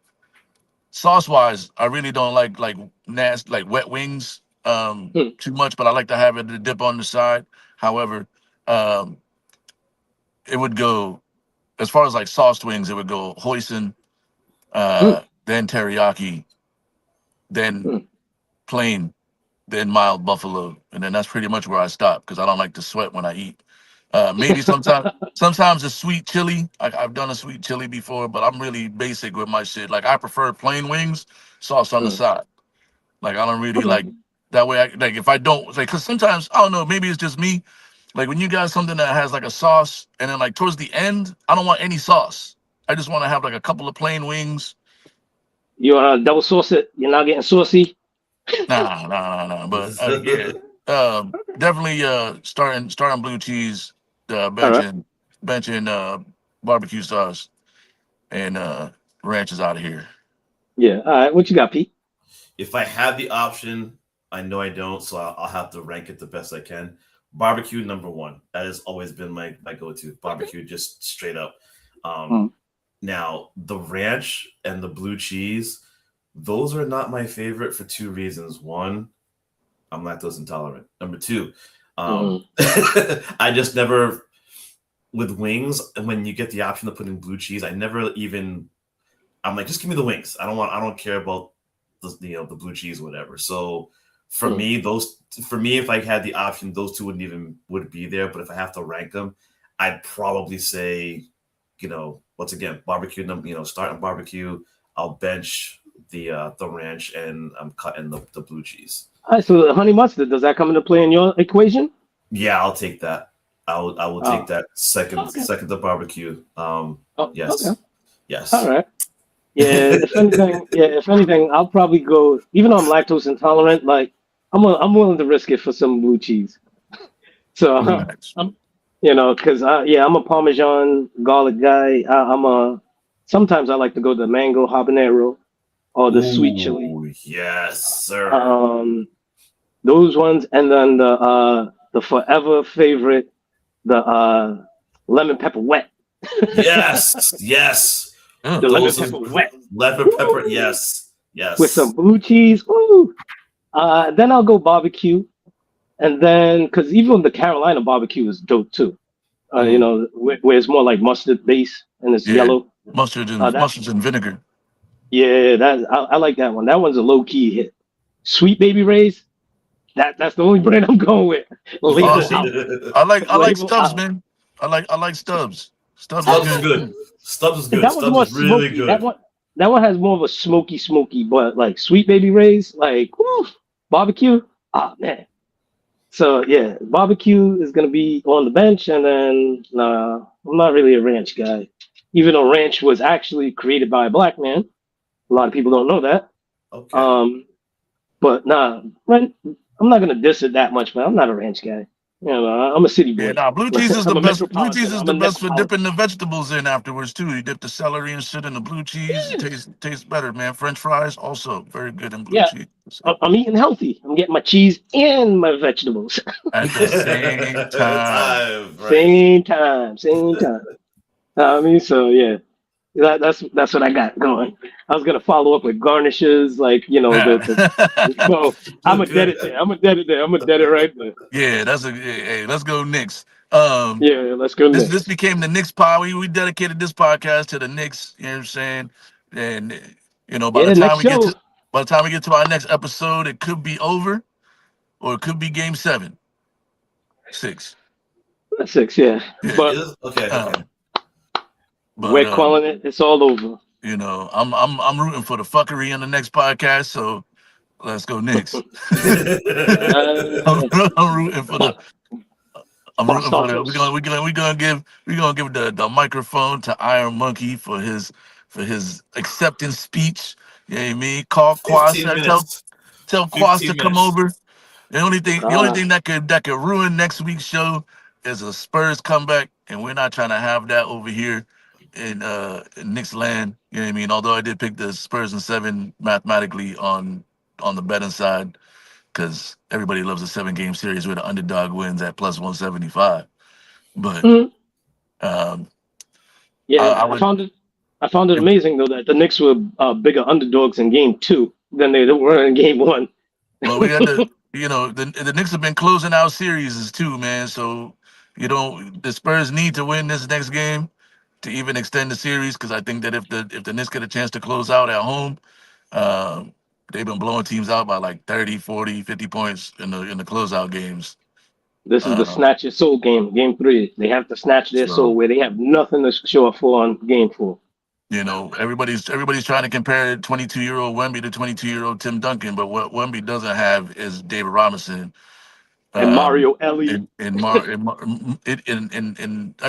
sauce wise. I really don't like nasty like wet wings Mm. too much, but I like to have it to dip on the side. However, um, it would go as far as like sauced wings. It would go hoisin, Mm. then teriyaki, then Mm. plain, then mild buffalo, and then that's pretty much where I stop because I don't like to sweat when I eat. Maybe sometimes a sweet chili. I've done a sweet chili before, but I'm really basic with my shit. Like I prefer plain wings, sauce on the Mm. side. Like I don't really Okay. like that way. Like if I don't like, because sometimes I don't know. Maybe it's just me. Like when you got something that has like a sauce, and then like towards the end, I don't want any sauce. I just want to have like a couple of plain wings. You want to double sauce it? You're not getting saucy. Nah. But yeah, definitely starting blue cheese, All right. benching barbecue sauce, and ranch is out of here. Yeah. All right. What you got, Pete? If I had the option, I know I don't, so I'll have to rank it the best I can. Barbecue number one. That has always been my go-to. Barbecue, just straight up. Um, Mm. Now the ranch and the blue cheese, those are not my favorite for two reasons. One, I'm lactose intolerant. Number two, Mm. I just never with wings. When you get the option to put in blue cheese, I never even. I'm like, just give me the wings. I don't care about the blue cheese, or whatever. So for Mm. me, if I had the option, those two would be there. But if I have to rank them, I'd probably say, once again, barbecue. Starting barbecue. I'll bench the ranch, and I'm cutting the blue cheese. All right. So the honey mustard, does that come into play in your equation? Yeah, I'll take that. I will take Oh. that second Okay. second to barbecue. Oh. Okay. Yes, All yes. right. Yeah, if anything, I'll probably go. Even though I'm lactose intolerant, like I'm willing to risk it for some blue cheese. So Facts. I'm, because I'm a Parmesan garlic guy. Sometimes I like to go the mango habanero or the sweet chili. Ooh, yes, sir. Um, those ones, and then the forever favorite, the lemon pepper wet. Yes, yes. Yeah. The lemon Those are pepper wet. lemon pepper. Woo! Yes, With some yes. blue cheese. Woo! Then I'll go barbecue, and then because even the Carolina barbecue is dope too. Mm. Where it's more like mustard base and it's Yeah, yellow. That mustards and vinegar. Yeah, I like that one. That one's a low key hit. Sweet Baby Ray's. That's the only brand I'm going with. Label See, out. I like Label Stubbs, out. man. I like Stubbs. Stubbs is Stubbs is good. good. Stubbs is good. That one's Stubbs more is really smoky. That good. one that one has more of a smoky, but like Sweet Baby Ray's, like woo, barbecue. Ah man. So yeah, barbecue is gonna be on the bench, and then I'm not really a ranch guy. Even though ranch was actually created by a black man, a lot of people don't know that. Okay. Um, but I'm not gonna diss it that much, man. I'm not a ranch guy. I'm a city Yeah, boy. nah, blue cheese is the I'm a best. Blue cheese metropolitan. is I'm the a best for dipping metropolitan. the vegetables in afterwards too. You dip the celery and shit in the blue cheese. It Yeah, tastes better, man. French fries also very good in blue yeah. cheese. So, I'm eating healthy. I'm getting my cheese and my vegetables. at the same time. Time, right? Same time, same time. So yeah, that's what I got going. I was gonna follow up with garnishes, like the well, I'm gonna dead it there. I'm gonna dead it there. I'm gonna dead it right there. Yeah, that's a hey. Let's go Knicks. Yeah, let's go This next. became the Knicks pod. We dedicated this podcast to the Knicks. You know what I'm saying? And You know, by the time we get to our next episode, it could be over, or it could be Game 7, 6. 6, yeah. Yeah. But okay. We're calling it. It's all over. You know, I'm rooting for the fuckery in the next podcast. So let's go Knicks. I'm rooting for the. We're gonna give the microphone to Iron Monkey for his acceptance speech. You know what I mean? Call Quas, tell Quas to come over. The only thing that could ruin next week's show is a Spurs comeback, and we're not trying to have that over here in Knicks land. You know what I mean? Although I did pick the Spurs in 7 mathematically on the betting side, because everybody loves a 7-game series where the underdog wins at plus 175. But I found it amazing though that the Knicks were bigger underdogs in Game 2 than they were in Game 1. Well, we had to, the Knicks have been closing out series too, man. So the Spurs need to win this next game to even extend the series, because I think that if the Knicks get a chance to close out at home, they've been blowing teams out by like 30, 40, 50 points in the closeout games. This is the snatch your soul game, Game 3. They have to snatch their soul where they have nothing to show up for on Game 4. You know, everybody's trying to compare 22-year-old Wemby to 22-year-old Tim Duncan, but what Wemby doesn't have is David Robinson and Mario Elliott and I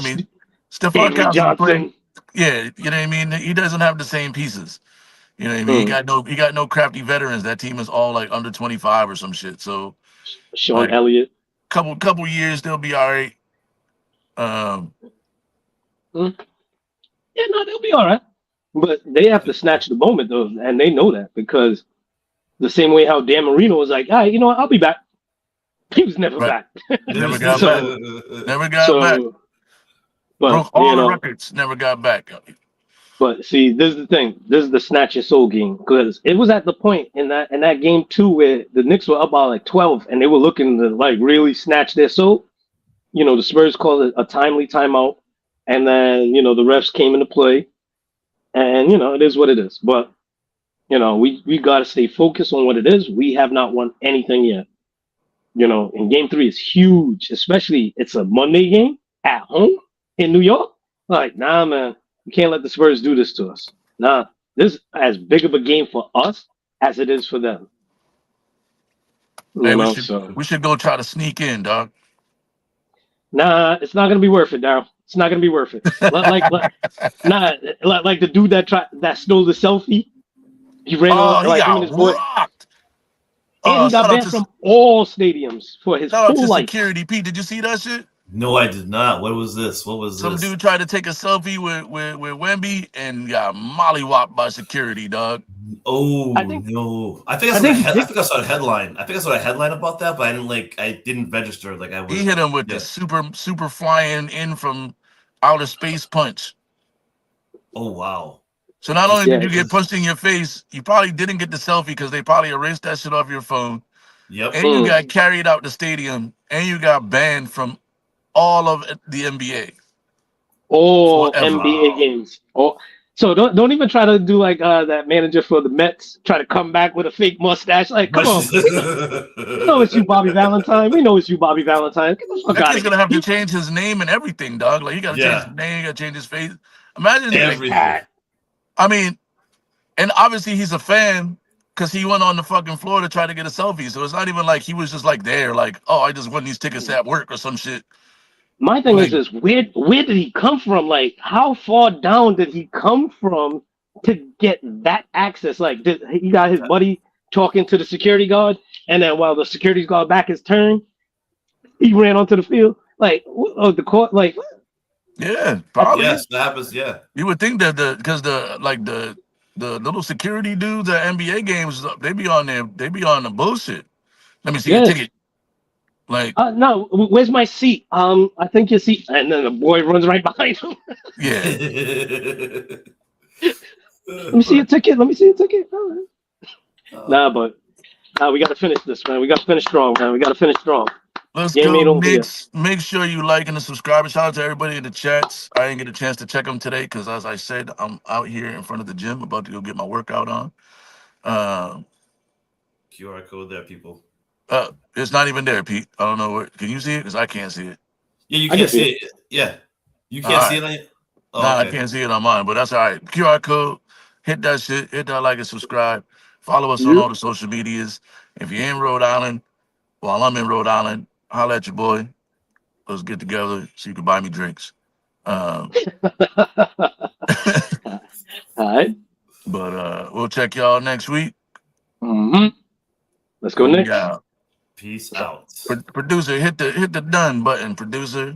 mean, Stephon Stanley Johnson. Yeah, you know what I mean. He doesn't have the same pieces. You know what I mean? He got no crafty veterans. That team is all like under 25 or some shit. So Sean Elliott, couple years they'll be all right. Yeah, no, they'll be all right. But they have to snatch the moment though, and they know that, because the same way how Dan Marino was like, you know what, I'll be back. He was never back. Never got back. Never got back. But broke all the records. Never got back. But see, this is the thing. This is the snatch your soul game, because it was at the point in that Game 2 where the Knicks were up by like 12 and they were looking to like really snatch their soul. You know, the Spurs called it a timely timeout, and then the refs came into play, and it is what it is. But we got to stay focused on what it is. We have not won anything yet. And Game 3 is huge, especially it's a Monday game at home in New York. Like, nah, man. You can't let the Spurs do this to us. Nah, this is as big of a game for us as it is for them. We should go try to sneak in, dog. Nah, it's not gonna be worth it, Daryl. It's not gonna be worth it. like the dude that stole the selfie. He ran on like him and his boy. And he got banned from all stadiums for his whole life. Security, Pete, did you see that shit? No, I did not. What was this? Some dude tried to take a selfie with Wemby and got mollywopped by security, dog. Oh, no. I think I saw a headline. I saw a headline about that, but I didn't register. He hit him with the super flying in from outer space punch. Oh, wow. So not only did you get punched in your face, you probably didn't get the selfie because they probably erased that shit off your phone. Yep. And you got carried out the stadium, and you got banned from all of the NBA. All NBA games. Oh, so don't even try to do like that manager for the Mets, try to come back with a fake mustache. Like, come on. We know it's you, Bobby Valentine. We know it's you, Bobby Valentine. That kid's gonna have to change his name and everything, dog. Like, you gotta change his name, you gotta change his face. Imagine everything. I mean, and obviously he's a fan because he went on the fucking floor to try to get a selfie. So it's not even like he was just like there, like, oh, I just won these tickets at work or some shit. My thing is this: where did he come from? Like, how far down did he come from to get that access? Like, he got his buddy talking to the security guard, and then while the security guard back his turn, he ran onto the field. Like, the court, like. Yeah, probably. Yes, that happens. Yeah, you would think that the little security dudes at NBA games, they be on the bullshit. Let me see your ticket. Like, no, where's my seat? I think your seat, and then the boy runs right behind him. Yeah. Let me see your ticket. All right. But we got to finish this, man. We got to finish strong, man. We got to finish strong. Let's Game go, ain't over yet. Knicks. Make sure you like and subscribe. Shout out to everybody in the chats. I didn't get a chance to check them today because, as I said, I'm out here in front of the gym about to go get my workout on. QR code there, people. It's not even there, Pete. I don't know where. Can you see it? Because I can't see it. Yeah, you I can can't see see it. Yeah, you All can't see right. it on you. No, Oh, I okay. can't see it on mine, but that's all right. QR code. Hit that shit. Hit that like and subscribe. Follow us on Yep. all the social medias. If you're in Rhode Island, while I'm in Rhode Island, holla at your boy. Let's get together so you can buy me drinks. Um, All right. but we'll check y'all next week. Mm-hmm. Let's go And we next. out. Peace out. Producer, hit the done button, producer.